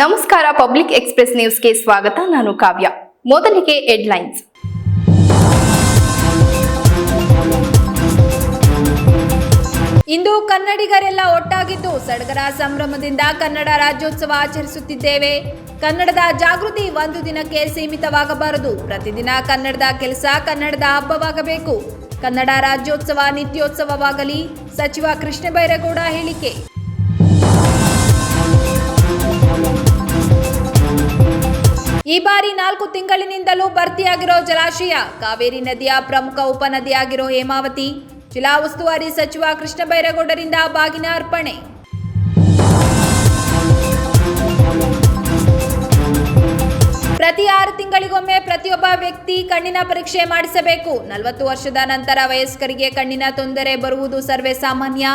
ನಮಸ್ಕಾರ, public express ನ್ಯೂಸ್ಗೆ ಸ್ವಾಗತ. ನಾನು ಕಾವ್ಯ. ಮೊದಲಿಗೆ ಹೆಡ್ಲೈನ್ಸ್. ಇಂದು ಕನ್ನಡಿಗರೆಲ್ಲ ಒಟ್ಟಾಗಿದ್ದು ಸಡಗರ ಸಂಭ್ರಮದಿಂದ ಕನ್ನಡ ರಾಜ್ಯೋತ್ಸವ ಆಚರಿಸುತ್ತಿದ್ದೇವೆ. ಕನ್ನಡದ ಜಾಗೃತಿ ಒಂದು ದಿನಕ್ಕೆ ಸೀಮಿತವಾಗಬಾರದು. ಪ್ರತಿದಿನ ಕನ್ನಡದ ಕೆಲಸ, ಕನ್ನಡದ ಹಬ್ಬವಾಗಬೇಕು. ಕನ್ನಡ ರಾಜ್ಯೋತ್ಸವ ನಿತ್ಯೋತ್ಸವವಾಗಲಿ. ಸಚಿವ ಕೃಷ್ಣ ಬೈರೇಗೌಡ ಹೇಳಿಕೆ. ಈ ಬಾರಿ 4 ತಿಂಗಳಿನಿಂದಲೂ ಭರ್ತಿಯಾಗಿರೋ ಜಲಾಶಯ ಕಾವೇರಿ ನದಿಯ ಪ್ರಮುಖ ಉಪನದಿಯಾಗಿರೋ ಹೇಮಾವತಿ. ಜಿಲ್ಲಾ ಉಸ್ತುವಾರಿ ಸಚಿವ ಕೃಷ್ಣ ಬೈರೇಗೌಡರಿಂದ ಬಾಗಿನ ಅರ್ಪಣೆ. ಪ್ರತಿ 6 ತಿಂಗಳಿಗೊಮ್ಮೆ ಪ್ರತಿಯೊಬ್ಬ ವ್ಯಕ್ತಿ ಕಣ್ಣಿನ ಪರೀಕ್ಷೆ ಮಾಡಿಸಬೇಕು. 40 ವರ್ಷದ ನಂತರ ವಯಸ್ಕರಿಗೆ ಕಣ್ಣಿನ ತೊಂದರೆ ಬರುವುದು ಸರ್ವೇ ಸಾಮಾನ್ಯ.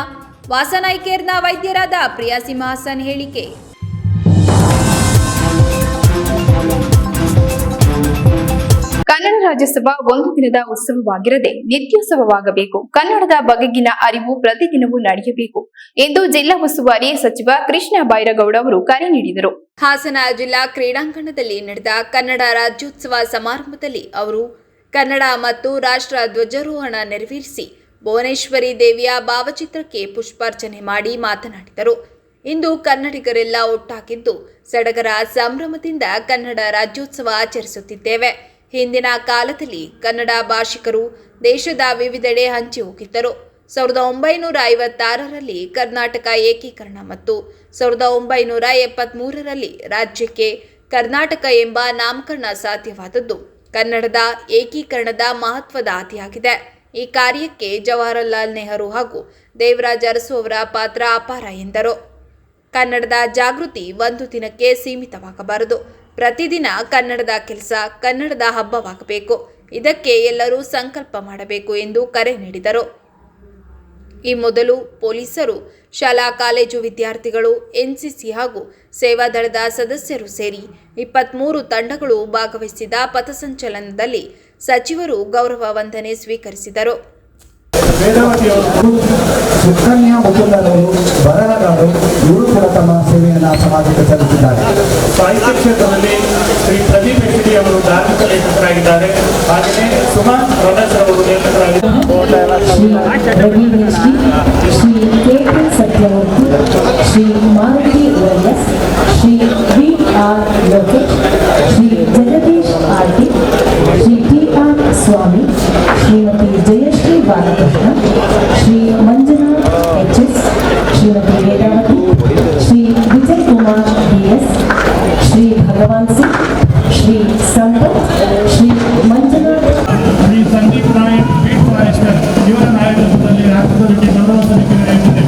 ವಾಸನ್ ಐ ಕೇರ್ನ ವೈದ್ಯರಾದ ಪ್ರಿಯಾ ಸಿಂಹಾಸನ್ ಹೇಳಿಕೆ. ಕನ್ನಡ ರಾಜ್ಯೋತ್ಸವ ಒಂದು ದಿನದ ಉತ್ಸವವಾಗಿರದೆ ನಿತ್ಯೋತ್ಸವವಾಗಬೇಕು. ಕನ್ನಡದ ಬಗೆಗಿನ ಅರಿವು ಪ್ರತಿದಿನವೂ ನಡೆಯಬೇಕು ಎಂದು ಜಿಲ್ಲಾ ಉಸ್ತುವಾರಿ ಸಚಿವ ಕೃಷ್ಣ ಬೈರೇಗೌಡ ಅವರು ಕರೆ ನೀಡಿದರು. ಹಾಸನ ಜಿಲ್ಲಾ ಕ್ರೀಡಾಂಗಣದಲ್ಲಿ ನಡೆದ ಕನ್ನಡ ರಾಜ್ಯೋತ್ಸವ ಸಮಾರಂಭದಲ್ಲಿ ಅವರು ಕನ್ನಡ ಮತ್ತು ರಾಷ್ಟ್ರ ಧ್ವಜಾರೋಹಣ ನೆರವೇರಿಸಿ ಭುವನೇಶ್ವರಿ ದೇವಿಯ ಭಾವಚಿತ್ರಕ್ಕೆ ಪುಷ್ಪಾರ್ಚನೆ ಮಾಡಿ ಮಾತನಾಡಿದರು. ಇಂದು ಕನ್ನಡಿಗರೆಲ್ಲ ಒಟ್ಟಾಗಿದ್ದು ಸಡಗರ ಸಂಭ್ರಮದಿಂದ ಕನ್ನಡ ರಾಜ್ಯೋತ್ಸವ ಆಚರಿಸುತ್ತಿದ್ದೇವೆ. ಹಿಂದಿನ ಕಾಲದಲ್ಲಿ ಕನ್ನಡ ಭಾಷಿಕರು ದೇಶದ ವಿವಿಧೆಡೆ ಹಂಚಿ ಹೋಗಿದ್ದರು. 1956ರಲ್ಲಿ ಕರ್ನಾಟಕ ಏಕೀಕರಣ ಮತ್ತು 1973ರಲ್ಲಿ ರಾಜ್ಯಕ್ಕೆ ಕರ್ನಾಟಕ ಎಂಬ ನಾಮಕರಣ ಸಾಧ್ಯವಾದದ್ದು ಕನ್ನಡದ ಏಕೀಕರಣದ ಮಹತ್ವದ ಹಾದಿಯಾಗಿದೆ. ಈ ಕಾರ್ಯಕ್ಕೆ ಜವಾಹರಲಾಲ್ ನೆಹರು ಹಾಗೂ ದೇವರಾಜ ಅರಸು ಅವರ ಪಾತ್ರ ಅಪಾರ ಎಂದರು. ಕನ್ನಡದ ಜಾಗೃತಿ ಒಂದು ದಿನಕ್ಕೆ ಸೀಮಿತವಾಗಬಾರದು. ಪ್ರತಿದಿನ ಕನ್ನಡದ ಕೆಲಸ, ಕನ್ನಡದ ಹಬ್ಬವಾಗಬೇಕು. ಇದಕ್ಕೆ ಎಲ್ಲರೂ ಸಂಕಲ್ಪ ಮಾಡಬೇಕು ಎಂದು ಕರೆ ನೀಡಿದರು. ಈ ಮೊದಲು ಪೊಲೀಸರು, ಶಾಲಾ ಕಾಲೇಜು ವಿದ್ಯಾರ್ಥಿಗಳು, ಎನ್ಸಿಸಿ ಹಾಗೂ ಸೇವಾದಳದ ಸದಸ್ಯರು ಸೇರಿ 23 ತಂಡಗಳು ಭಾಗವಹಿಸಿದ ಪಥಸಂಚಲನದಲ್ಲಿ ಸಚಿವರು ಗೌರವ ವಂದನೆ ಸ್ವೀಕರಿಸಿದರು. ಸುಕನ್ಯಾ ಮುಕುಂದರವರು ಬರಹಗಾರರು, ಇವರು ಕೂಡ ತಮ್ಮ ಸೇವೆಯನ್ನು ಸಮಾಜಕ್ಕೆ ಸಲ್ಲಿಸಿದ್ದಾರೆ. ಸಾಹಿತ್ಯ ಕ್ಷೇತ್ರದಲ್ಲಿ ಶ್ರೀ ಪ್ರದೀಪ್ ಹೆಗ್ಗಡೆ ಅವರು ಧಾರ್ಮಿಕ ಲೇಖಕರಾಗಿದ್ದಾರೆ. ಹಾಗೆಯೇ ಸುಮನ್ ರಮೇಶ್ ಅವರು ಲೇಖಕರಾಗಿದ್ದಾರೆ. Shri K K. Satyavarthi, Shri Maruti Y S, Shri V R. Lokesh, Shri Jagadish R T, Shri T R. Swamy, Shrimati Jayashree Balakrishna, Shri Manjunath H S, Shrimati Vedavathi, Shri Vijay Kumar D S, Shri Bhagwan Singh, Shri Sampath, Shri Manjunath, Shri Sandeep Nayak, beat forester ಇವರ ನಾಯಕತ್ವದಲ್ಲಿ ರಾಷ್ಟ್ರಪತಿ ಗೌರವ ಸಮಿತಿ ನಡೆಯುತ್ತಿದೆ.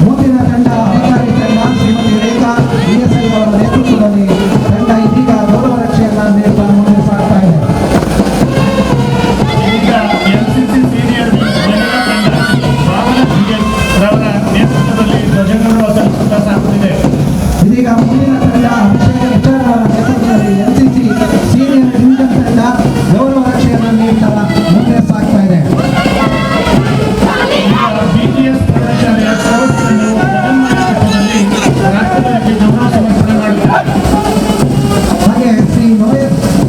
ಮುಂದಿನ ತಂಡ ಅಧಿಕಾರಿ ತಂಡ ಶ್ರೀಮತಿ ರೇಖಾ ಡಿ.ಎಸ್.ಐ ಅವರ ನೇತೃತ್ವದಲ್ಲಿ ತಂಡ ಇದೀಗ ಗೌರವ ರಕ್ಷೆಯನ್ನು ನೀಡುತ್ತಾ ಮುಂದೆ ಸಾಗ್ತಾ ಇದೆ. ಈಗ ಎನ್ಸಿಸಿ ಸೀನಿಯರ್ ಮಹಿಳಾ ತಂಡ ಭಾವನ ರವರ ನೇತೃತ್ವದಲ್ಲಿ ಧ್ವಜಗೌರವ ಸಲ್ಲಿಸುತ್ತಾ ಸಾಗುತ್ತಿದೆ. ಇದೀಗ ಮುಂದಿನ ತಂಡ ಅಭಿಷೇಕ ವಿಚಾರ ಅವರ ನೇತೃತ್ವದಲ್ಲಿ ಎನ್ಸಿಸಿ ಸೀನಿಯರ್ ಡಿವಿಷನ್ ತಂಡ ಗೌರವ ರಕ್ಷೆಯನ್ನು ನೀಡುತ್ತಾ ಮುಂದೆ ಸಾಗ್ತಾ ಇದೆ. ಬಿಟಿಎಸ್ ಪ್ರೌಢಶಾಲೆಯ ಸ್ಕೌಟ್ ತಂಡವು ನೇತೃತ್ವದಲ್ಲಿ ರಾಷ್ಟ್ರಪತಿ ಗೌರವ ಸಮರ್ಪಣೆ ಮಾಡುತ್ತದೆ. ಹಾಗೆ ಶ್ರೀ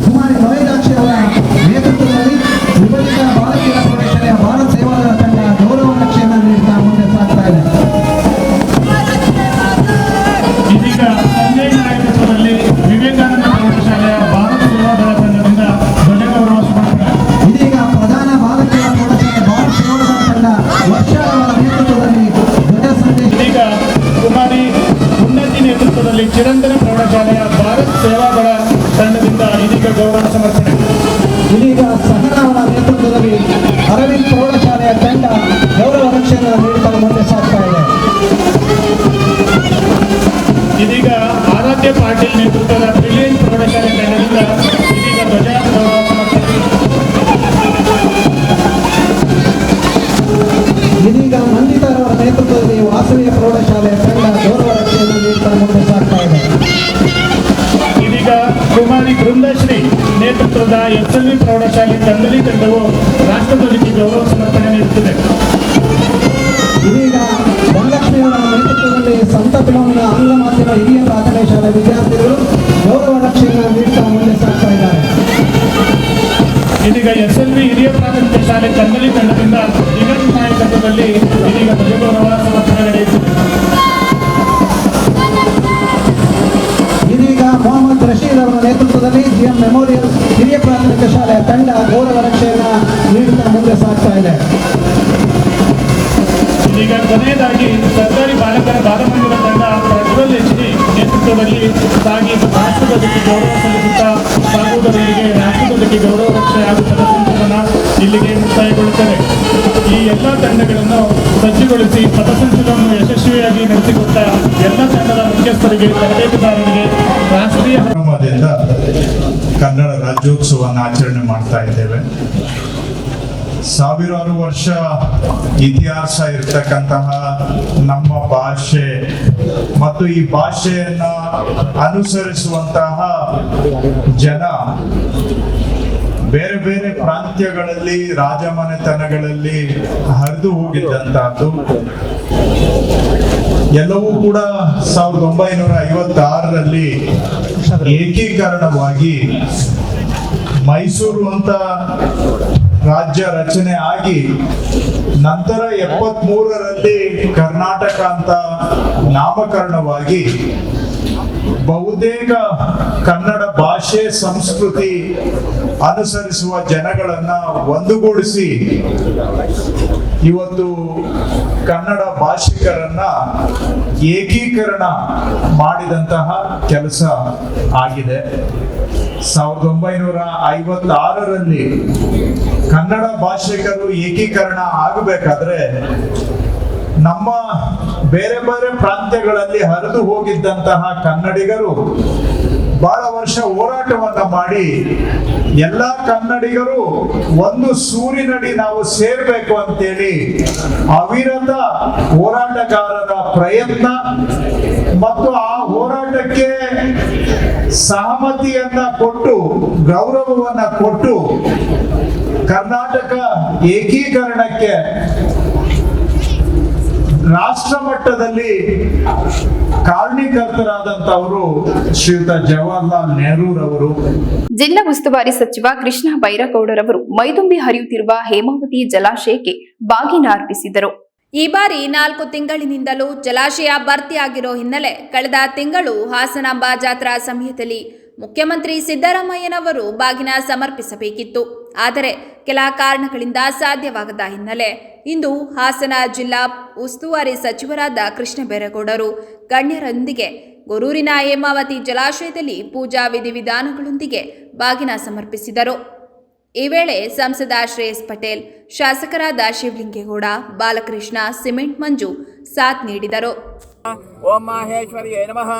ಕುಮಾರಿ ಲೋಹಿತಾಕ್ಷಿ ಅವರ ನೇತೃತ್ವದಲ್ಲಿ ವಿಭಜಿತ ಬಾಲಕಿಯರ ಪ್ರೌಢಶಾಲೆಯ ಭಾರತ ಸೇವಾದಳ ತಂಡ ಗೌರವ ರಕ್ಷೆಯನ್ನು ನೀಡುತ್ತಾ ಮುಂದೆ ಸಾಗ್ತಾ ಇದೆ. ಇದೀಗ ಸಂಜಯ್ ನಾಯಕತ್ವದಲ್ಲಿ ವಿವೇಕಾನಂದ ಪ್ರೌಢಶಾಲೆಯ ಭಾರತ ಸೇವಾದಳ ತಂಡದಿಂದ ಧ್ವಜಗೌರವ ಸಮರ್ಪಣೆ. ಇದೀಗ ಪ್ರಧಾನ ಬಾಲಕಿಯರ ಪ್ರೌಢಶಾಲೆ ಭಾರತ ಸೇವಾದಳ ತಂಡ ವರ್ಷ ಅವರ ನೇತೃತ್ವದಲ್ಲಿ ಧ್ವಜ ಸಂದೇಶ. ಇದೀಗ ಕುಮಾರಿ ಉನ್ನತಿ ನೇತೃತ್ವದಲ್ಲಿ ಚಿರಂತನ ಪ್ರೌಢಶಾಲೆಯ ಭಾರತ ಸೇವಾದಳ ತಂಡದಿಂದ ಇದೀಗ ಗೌರವ ಸಮರ್ಪಣೆ. ಇದೀಗ ಸಹನ ಅವರ ನೇತೃತ್ವದಲ್ಲಿ ಅರವಿಂದ್ ಪ್ರೌಢಶಾಲೆಯ ತಂಡ ಗೌರವ ರಕ್ಷೆಯನ್ನು ನೀಡುತ್ತಾ ಮುಂದೆ ಸಾಗ್ತಾ ಇದೆ. ಇದೀಗ ಆರಾಧ್ಯ ಪಾಟೀಲ್ ನೇತೃತ್ವದ ಬ್ರಿಲಿಯಂಟ್ ಪ್ರೌಢಶಾಲೆ ತಂಡದಿಂದ ಇದೀಗ ಧ್ವಜ ಗೌರವ ಸಮರ್ಪಣೆ. ಇದೀಗ ಮಂಜಿತಾರವರ ನೇತೃತ್ವದಲ್ಲಿ ವಾಸವಿಯ ಪ್ರೌಢಶಾಲೆಯ ತಂಡ ಗೌರವ ರಕ್ಷೆಯನ್ನು ನೀಡುತ್ತಾ ಮುಂದೆ ಸಾಗ್ತಾ ಇದೆ. ಇದೀಗ ಕುಮಾರಿ ಬೃಂದಶ್ರೀ ನೇತೃತ್ವದ ಎಸ್ಎಲ್ವಿ ಪ್ರೌಢಶಾಲೆ ಕಂದಲಿ ತಂಡವು ರಾಷ್ಟ್ರಧ್ವಜಕ್ಕೆ ಗೌರವ ಸಮರ್ಪಣೆ ನೀಡುತ್ತಿದೆ. ಇದೀಗ ಧನಲಕ್ಷ್ಮಿಯವರ ನೇತೃತ್ವದಲ್ಲಿ ಸಂತ ಪಿಲೋಮಿನ ಆಂಗ್ಲ ಮಾಧ್ಯಮ ಹಿರಿಯ ಪ್ರಾಥಮಿಕ ಶಾಲೆ ವಿದ್ಯಾರ್ಥಿಗಳು ಪ್ರಾಥಮಿಕ ಶಾಲೆ ಕನ್ನಡಿ ತಂಡದಿಂದ ನಿಗಮ ನಾಯಕತ್ವದಲ್ಲಿ ಇದೀಗ ಧ್ವಜಗೌರವ ಸಮರ್ಪಣೆ ನಡೆಯುತ್ತಿದೆ. ಇದೀಗ ಮೊಹಮ್ಮದ್ ರಶೀದ್ ಅವರ ನೇತೃತ್ವದಲ್ಲಿ ಜಿಎಂ ಮೆಮೋರಿಯಲ್ ಹಿರಿಯ ಪ್ರಾಥಮಿಕ ಶಾಲೆಯ ತಂಡ ಗೌರವ ರಕ್ಷೆಯನ್ನು ನೀಡುತ್ತಾ ಮುಂದೆ ಸಾಗ್ತಾ ಇದೆ. ಇದೀಗ ಕೊನೆಯದಾಗಿ ಸರ್ಕಾರಿ ಬಾಲಕರ ಬಾಲಮಂದಿರ ತಂಡ ಪ್ರಜ್ವಲ್ HD ನೇತೃತ್ವದಲ್ಲಿ ಸಾಗಿ ರಾಷ್ಟ್ರಧ್ವಜಕ್ಕೆ ಗೌರವ ಸಲ್ಲಿಸುತ್ತಾ ಸಾಗುವುದರೊಂದಿಗೆ ರಾಷ್ಟ್ರಧ್ವಜಕ್ಕೆ ಗೌರವ ರಕ್ಷೆ ಹಾಗೂ ಪಥಸಂಚಲನ ಇಲ್ಲಿಗೆ ಮುಕ್ತಾಯಗೊಳ್ಳುತ್ತದೆ. ಈ ಎಲ್ಲ ತಂಡಗಳನ್ನು ಸಜ್ಜುಗೊಳಿಸಿ ಪಥಸಂಚಲನವನ್ನು ಯಶಸ್ವಿಯಾಗಿ ನಡೆಸಿಕೊಟ್ಟ ಎಲ್ಲ ತಂಡದ ಮುಖ್ಯಸ್ಥರಿಗೆ, ತರಬೇತುದಾರರಿಗೆ ರಾಷ್ಟ್ರೀಯ ಸಂಭ್ರಮದಿಂದ ಕನ್ನಡ ರಾಜ್ಯೋತ್ಸವವನ್ನು ಆಚರಣೆ ಮಾಡ್ತಾ ಇದ್ದೇವೆ. ಸಾವಿರಾರು ವರ್ಷ ಇತಿಹಾಸ ಇರ್ತಕ್ಕಂತಹ ನಮ್ಮ ಭಾಷೆ ಮತ್ತು ಈ ಭಾಷೆಯನ್ನ ಅನುಸರಿಸುವಂತಹ ಜನ ಬೇರೆ ಬೇರೆ ಪ್ರಾಂತ್ಯಗಳಲ್ಲಿ, ರಾಜಮನೆತನಗಳಲ್ಲಿ ಹರಿದು ಹೋಗಿದ್ದಂತಹದ್ದು ಎಲ್ಲವೂ ಕೂಡ 1956ರಲ್ಲಿ ಏಕೀಕರಣವಾಗಿ ಮೈಸೂರು ಅಂತ ರಾಜ್ಯ ರಚನೆ ಆಗಿ ನಂತರ 73ರಲ್ಲಿ ಕರ್ನಾಟಕ ಅಂತ ನಾಮಕರಣವಾಗಿ ಬಹುತೇಕ ಕನ್ನಡ ಭಾಷೆ ಸಂಸ್ಕೃತಿ ಅನುಸರಿಸುವ ಜನಗಳನ್ನ ಒಂದುಗೂಡಿಸಿ ಇವತ್ತು ಕನ್ನಡ ಭಾಷಿಕರನ್ನ ಏಕೀಕರಣ ಮಾಡಿದಂತಹ ಕೆಲಸ ಆಗಿದೆ. 1956ರಲ್ಲಿ ಕನ್ನಡ ಭಾಷಿಕರು ಏಕೀಕರಣ ಆಗಬೇಕಾದ್ರೆ ನಮ್ಮ ಬೇರೆ ಬೇರೆ ಪ್ರಾಂತ್ಯಗಳಲ್ಲಿ ಹರಿದು ಹೋಗಿದ್ದಂತಹ ಕನ್ನಡಿಗರು ಬಹಳ ವರ್ಷ ಹೋರಾಟವನ್ನ ಮಾಡಿ ಎಲ್ಲ ಕನ್ನಡಿಗರು ಒಂದು ಸೂರಿನಡಿ ನಾವು ಸೇರ್ಬೇಕು ಅಂತೇಳಿ ಅವಿರತ ಹೋರಾಟಗಾರರ ಪ್ರಯತ್ನ ಮತ್ತು ಆ ಹೋರಾಟಕ್ಕೆ ಸಹಮತಿಯನ್ನ ಕೊಟ್ಟು ಗೌರವವನ್ನ ಕೊಟ್ಟು ಕರ್ನಾಟಕ ಏಕೀಕರಣಕ್ಕೆ ರಾಷ್ಟ್ರ ಮಟ್ಟದಲ್ಲಿ ಕಾರಣೀಕರ್ತರಾದಂತವರು ಶ್ರೀಯುತ ಜವಾಹರ್ಲಾಲ್ ನೆಹರೂರವರು. ಜಿಲ್ಲಾ ಉಸ್ತುವಾರಿ ಸಚಿವ ಕೃಷ್ಣ ಬೈರೇಗೌಡರವರು ಮೈದುಂಬಿ ಹರಿಯುತ್ತಿರುವ ಹೇಮಾವತಿ ಜಲಾಶಯಕ್ಕೆ ಬಾಗಿನ ಅರ್ಪಿಸಿದರು. ಈ ಬಾರಿ 4 ತಿಂಗಳಿನಿಂದಲೂ ಜಲಾಶಯ ಭರ್ತಿಯಾಗಿರೋ ಹಿನ್ನೆಲೆ ಕಳೆದ ತಿಂಗಳು ಹಾಸನಾಂಬ ಜಾತ್ರಾ ಸಮಯದಲ್ಲಿ ಮುಖ್ಯಮಂತ್ರಿ ಸಿದ್ದರಾಮಯ್ಯನವರು ಬಾಗಿನ ಸಮರ್ಪಿಸಬೇಕಿತ್ತು. ಆದರೆ ಕೆಲ ಕಾರಣಗಳಿಂದ ಸಾಧ್ಯವಾಗದ ಹಿನ್ನೆಲೆ ಇಂದು ಹಾಸನ ಜಿಲ್ಲಾ ಉಸ್ತುವಾರಿ ಸಚಿವರಾದ ಕೃಷ್ಣ ಬೈರೇಗೌಡರು ಗಣ್ಯರೊಂದಿಗೆ ಗೊರೂರಿನ ಹೇಮಾವತಿ ಜಲಾಶಯದಲ್ಲಿ ಪೂಜಾ ವಿಧಿವಿಧಾನಗಳೊಂದಿಗೆ ಬಾಗಿನ ಸಮರ್ಪಿಸಿದರು. ಈ ವೇಳೆ ಸಂಸದ ಶ್ರೇಯಸ್ ಪಟೇಲ್, ಶಾಸಕರಾದ ಶಿವಲಿಂಗೇಗೌಡ, ಬಾಲಕೃಷ್ಣ, ಸಿಮೆಂಟ್ ಮಂಜು ಸಾಥ್ ನೀಡಿದರು. ಓಂ ಮಾಹೇಶ್ವರಿಯೇ ನಮಃ,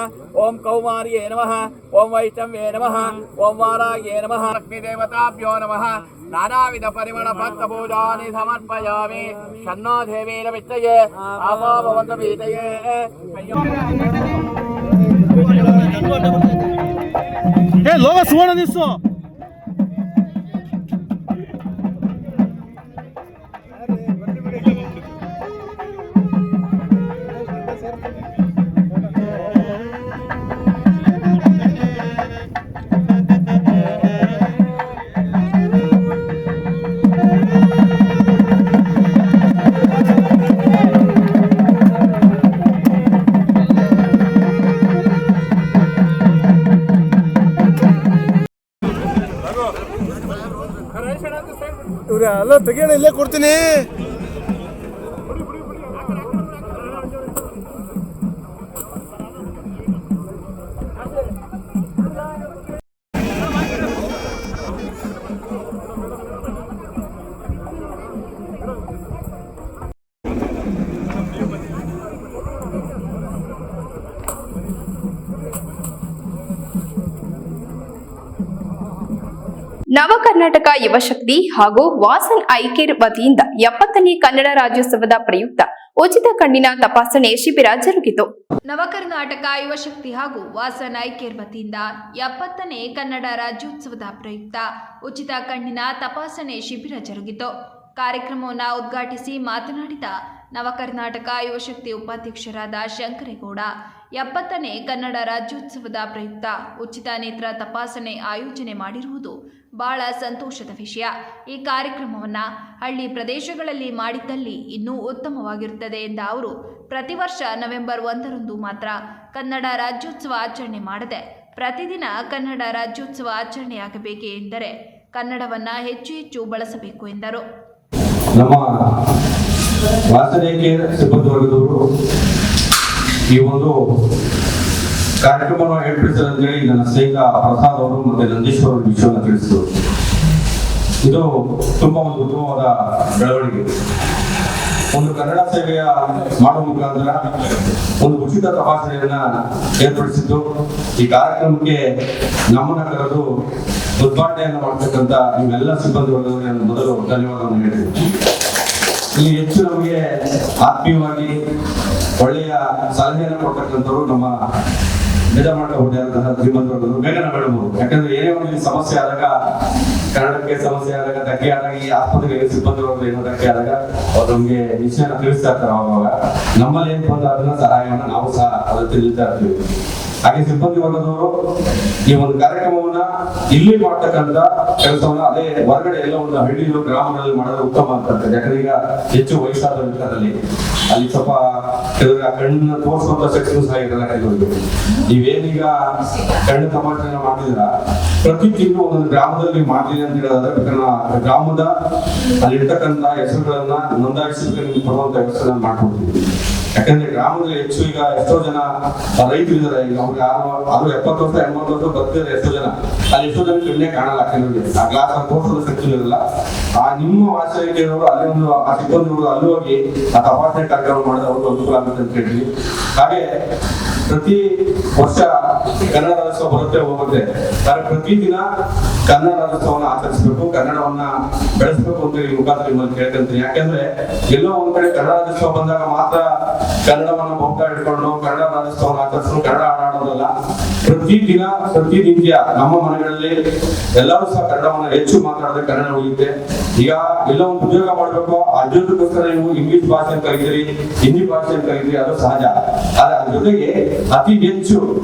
ಓಂ ಕೌಮಾರಿಯೇ ನಮಃ, ಓಂ ವೈಷ್ಣವ್ಯೇ ನಮಃ, ಓಂ ವಾರಾಯೇ ನಮಃ, ಲಕ್ಷ್ಮೀ ದೇವತಾಭ್ಯೋ ನಮಃ. ನಾನಾವಿಧ ಪರಿಮಳ ಭಕ್ತ ಪೂಜಾನಿ ಸಮರ್ಪಯಾಮಿ. ಶನ್ನೋ ದೇವೀರ ವಿತ್ತಯೇ ಆಪೋ ಭವಂತು ಬೀತಯೇ. ಲೋಗ ಸುವರ್ಣ ನಿಸ್ಸು ಅಲ್ಲ ತೆಗಿಯೋಣ, ಇಲ್ಲೇ ಕೊಡ್ತೀನಿ. ನವ ಕರ್ನಾಟಕ ಯುವಶಕ್ತಿ ಹಾಗೂ ವಾಸನ್ ಐ ಕೇರ್ ವತಿಯಿಂದ 70ನೇ ಕನ್ನಡ ರಾಜ್ಯೋತ್ಸವದ ಪ್ರಯುಕ್ತ ಉಚಿತ ಕಣ್ಣಿನ ತಪಾಸಣೆ ಶಿಬಿರ ಜರುಗಿತು. ನವಕರ್ನಾಟಕ ಯುವಶಕ್ತಿ ಹಾಗೂ ವಾಸನ್ ಐ ಕೇರ್ ವತಿಯಿಂದ 70ನೇ ಕನ್ನಡ ರಾಜ್ಯೋತ್ಸವದ ಪ್ರಯುಕ್ತ ಉಚಿತ ಕಣ್ಣಿನ ತಪಾಸಣೆ ಶಿಬಿರ ಜರುಗಿತು. ಕಾರ್ಯಕ್ರಮವನ್ನು ಉದ್ಘಾಟಿಸಿ ಮಾತನಾಡಿದ ನವಕರ್ನಾಟಕ ಯುವಶಕ್ತಿ ಉಪಾಧ್ಯಕ್ಷರಾದ ಶಂಕರೇಗೌಡ 70ನೇ ಕನ್ನಡ ರಾಜ್ಯೋತ್ಸವದ ಪ್ರಯುಕ್ತ ಉಚಿತ ನೇತ್ರ ತಪಾಸಣೆ ಆಯೋಜನೆ ಮಾಡಿರುವುದು ಬಹಳ ಸಂತೋಷದ ವಿಷಯ. ಈ ಕಾರ್ಯಕ್ರಮವನ್ನು ಹಳ್ಳಿ ಪ್ರದೇಶಗಳಲ್ಲಿ ಮಾಡಿದ್ದಲ್ಲಿ ಇನ್ನೂ ಉತ್ತಮವಾಗಿರುತ್ತದೆ ಎಂದ ಅವರು, ಪ್ರತಿ ವರ್ಷ ನವೆಂಬರ್ 1ರಂದು ಮಾತ್ರ ಕನ್ನಡ ರಾಜ್ಯೋತ್ಸವ ಆಚರಣೆ ಮಾಡದೆ ಪ್ರತಿದಿನ ಕನ್ನಡ ರಾಜ್ಯೋತ್ಸವ ಆಚರಣೆಯಾಗಬೇಕೆ ಎಂದರೆ ಕನ್ನಡವನ್ನು ಹೆಚ್ಚು ಹೆಚ್ಚು ಬಳಸಬೇಕು ಎಂದರು. ನಮ್ಮ ವಾಸನೇಕೆ ಸಿಬ್ಬಂದಿ ವರ್ಗದವರು ಈ ಒಂದು ಕಾರ್ಯಕ್ರಮವನ್ನು ಏರ್ಪಡಿಸಿದ ಅಂತೇಳಿ ನನ್ನ ಸ್ನೇಹಿತ ಪ್ರಸಾದ್ ಅವರು ಮತ್ತೆ ನಂದೀಶ್ ಅವರು ವಿಷಯವನ್ನು ತಿಳಿಸಿದರು. ಇದು ತುಂಬಾ ಒಂದು ಉತ್ತಮವಾದ ಬೆಳವಣಿಗೆ. ಒಂದು ಕನ್ನಡ ಸೇವೆಯ ಮಾಡುವ ಮುಖಾಂತರ ಒಂದು ಉಚಿತ ತಪಾಸಣೆಯನ್ನ ಏರ್ಪಡಿಸಿದ್ದು, ಈ ಕಾರ್ಯಕ್ರಮಕ್ಕೆ ನಮ್ಮನ್ನ ಕರೆದು ಉದ್ಘಾಟನೆಯನ್ನು ಮಾಡತಕ್ಕಂತ ನಿಮ್ಮೆಲ್ಲ ಸಿಬ್ಬಂದಿ ವರ್ಗದವರಿಗೆ ಮೊದಲು ಧನ್ಯವಾದವನ್ನು ಹೇಳ್ತೀನಿ. ಇಲ್ಲಿ ಹೆಚ್ಚು ನಮಗೆ ಆತ್ಮೀಯವಾಗಿ ಒಳ್ಳೆಯ ಸಲಹೆಯನ್ನು ಕೊಡ್ತಕ್ಕಂಥವ್ರು ನಮ್ಮ ನಿಜಮಾಟ ಹೊಡೆಯಾದಂತಹ ಶ್ರೀಮಂತರು ಮೇಘನ ಮೇಡಮ್ ಅವರು. ಯಾಕಂದ್ರೆ ಏನೇ ಒಂದು ಸಮಸ್ಯೆ ಆದಾಗ, ಕನ್ನಡಕ್ಕೆ ಸಮಸ್ಯೆ ಆದಾಗ, ಧಕ್ಕೆ ಆದಾಗ, ಈ ಆಸ್ಪತ್ರೆಗೆ ಸಿಬ್ಬಂದಿ ವರ್ಗದ ಏನೋ ಧಕ್ಕೆ ಆದಾಗ ಅವ್ರು ನಮ್ಗೆ ವಿಷಯನ ತಿಳಿಸ್ತಾ ಇರ್ತಾರೆ. ಅವಾಗ ನಮ್ಮಲ್ಲಿ ಏನ್ ಬಂದ ಅದನ್ನ ಸಹಾಯವನ್ನು ನಾವು ಸಹ ಅದನ್ನು ತಿಳಿಸ್ತಾ ಇರ್ತೀವಿ. ಹಾಗೆ ಸಿಬ್ಬಂದಿ ವರ್ಗದವರು ಈ ಒಂದು ಕಾರ್ಯಕ್ರಮವನ್ನ ಇಲ್ಲಿ ಮಾಡ್ತಕ್ಕಂಥ ಕೆಲಸವನ್ನ ಅದೇ ಹೊರಗಡೆ ಎಲ್ಲ ಒಂದು ಹಳ್ಳಿಗಳು ಗ್ರಾಮಗಳಲ್ಲಿ ಮಾಡಿದ್ರೆ ಉತ್ತಮ ಅಂತ. ಯಾಕಂದ್ರೆ ಈಗ ಹೆಚ್ಚು ವಯಸ್ಸಾದ ವಿಚಾರದಲ್ಲಿ ಅಲ್ಲಿ ಸ್ವಲ್ಪ ಕೆಲವರಿಗೆ ಕಣ್ಣನ್ನ ತೋರಿಸುವಂತ ಶಕ್ತಿನೂ ಸಹ ಇರಲ್ಲ ಕೆಲವರಿಗೆ. ನೀವೇನೀಗ ಕಣ್ಣು ತಪಾಸಣೆ ಮಾಡಿದ್ರ ಪ್ರತಿ ತಿಂಗಳು ಒಂದೊಂದು ಗ್ರಾಮದಲ್ಲಿ ಮಾಡ್ತೀರಿ ಅಂತ ಹೇಳಿದ್ರೆ ಗ್ರಾಮದ ಅಲ್ಲಿರ್ತಕ್ಕಂಥ ಹೆಸರುಗಳನ್ನ ನೋಂದಾಯಿಸಲಿಕ್ಕೆ ನಿಮ್ಗೆ ಕೊಡುವಂತ ವ್ಯವಸ್ಥೆ ಮಾಡ್ಕೊಡ್ತೀವಿ. ಯಾಕಂದ್ರೆ ಗ್ರಾಮದಲ್ಲಿ ಹೆಚ್ಚು ಈಗ ಎಷ್ಟೋ ಜನ ರೈತರು ಇದಾರೆ. ಈಗ ಅವ್ರಿಗೆ ಅದು 70 ವರ್ಷ 80 ವರ್ಷ ಬರ್ತಿದ್ದಾರೆ ಎಷ್ಟೋ ಜನ. ಅಲ್ಲಿ ಎಷ್ಟೋ ಜನ ಕಣ್ಣೇ ಕಾಣಲ್ಲ ಕೆಲವರಿಗೆ. ಆ ಗ್ಲಾಸ್ ತೋರಿಸೋದು ಶಕ್ತಿ ಇರಲ್ಲ. ಆ ನಿಮ್ಮ ಆಶ್ರಯದವರು ಅಲ್ಲಿ ಒಂದು ಆ ಸಿಬ್ಬಂದಿಗಳು ಅಲ್ಲಿ ಹೋಗಿ ಆ ತಪಾಸಣೆ ಕಾರ್ಯಕ್ರಮ ಮಾಡಿದ್ರೆ ಅವ್ರಿಗೆ ಅನುಕೂಲ ಆಗುತ್ತೆ ಅಂತ ಹೇಳ್ತೀವಿ. ಹಾಗೆ ಪ್ರತಿ ವರ್ಷ ಕನ್ನಡ ರಾಜ್ಯೋತ್ಸವ ಬರುತ್ತೆ ಹೋಗುತ್ತೆ. ಪ್ರತಿ ದಿನ ಕನ್ನಡ ರಾಜ್ಯೋತ್ಸವವನ್ನು ಆಚರಿಸಬೇಕು, ಕನ್ನಡವನ್ನ ಬೆಳೆಸಬೇಕು ಅಂತ ಈ ಮುಖಾಂತರ ನಿಮ್ಮಲ್ಲಿ ಕೇಳ್ಕೊಂತೀನಿ. ಯಾಕಂದ್ರೆ ಎಲ್ಲೋ ಒಂದ್ ಕಡೆ ಕನ್ನಡ ರಾಜ್ಯೋತ್ಸವ ಬಂದಾಗ ಮಾತ್ರ ಕನ್ನಡವನ್ನ ಬಹುಕ ಇಟ್ಕೊಂಡು ಕನ್ನಡ ರಾಜ್ಯೋತ್ಸವವನ್ನು ಆಚರಿಸಲು ಕನ್ನಡ ಆಡೋದಲ್ಲ. ಪ್ರತಿನಿತ್ಯ ನಮ್ಮ ಮನೆಗಳಲ್ಲಿ ಎಲ್ಲರೂ ಸಹ ಕನ್ನಡವನ್ನ ಹೆಚ್ಚು ಮಾತಾಡಿದ್ರೆ ಕನ್ನಡ ಉಳಿಯುತ್ತೆ. ಈಗ ಎಲ್ಲೋ ಒಂದು ಉದ್ಯೋಗ ಮಾಡ್ಬೇಕು, ಆ ಉದ್ಯೋಗಕ್ಕೋಸ್ಕರ ನೀವು ಇಂಗ್ಲಿಷ್ ಭಾಷೆಯನ್ನು ಕಲಿತೀರಿ, ಹಿಂದಿ ಭಾಷೆಯನ್ನು ಕಲಿತೀರಿ, ಅದು ಸಹಜ. ಆದ್ರೆ ಅದ್ರ ಜೊತೆಗೆ ಅತಿ ಹೆಚ್ಚು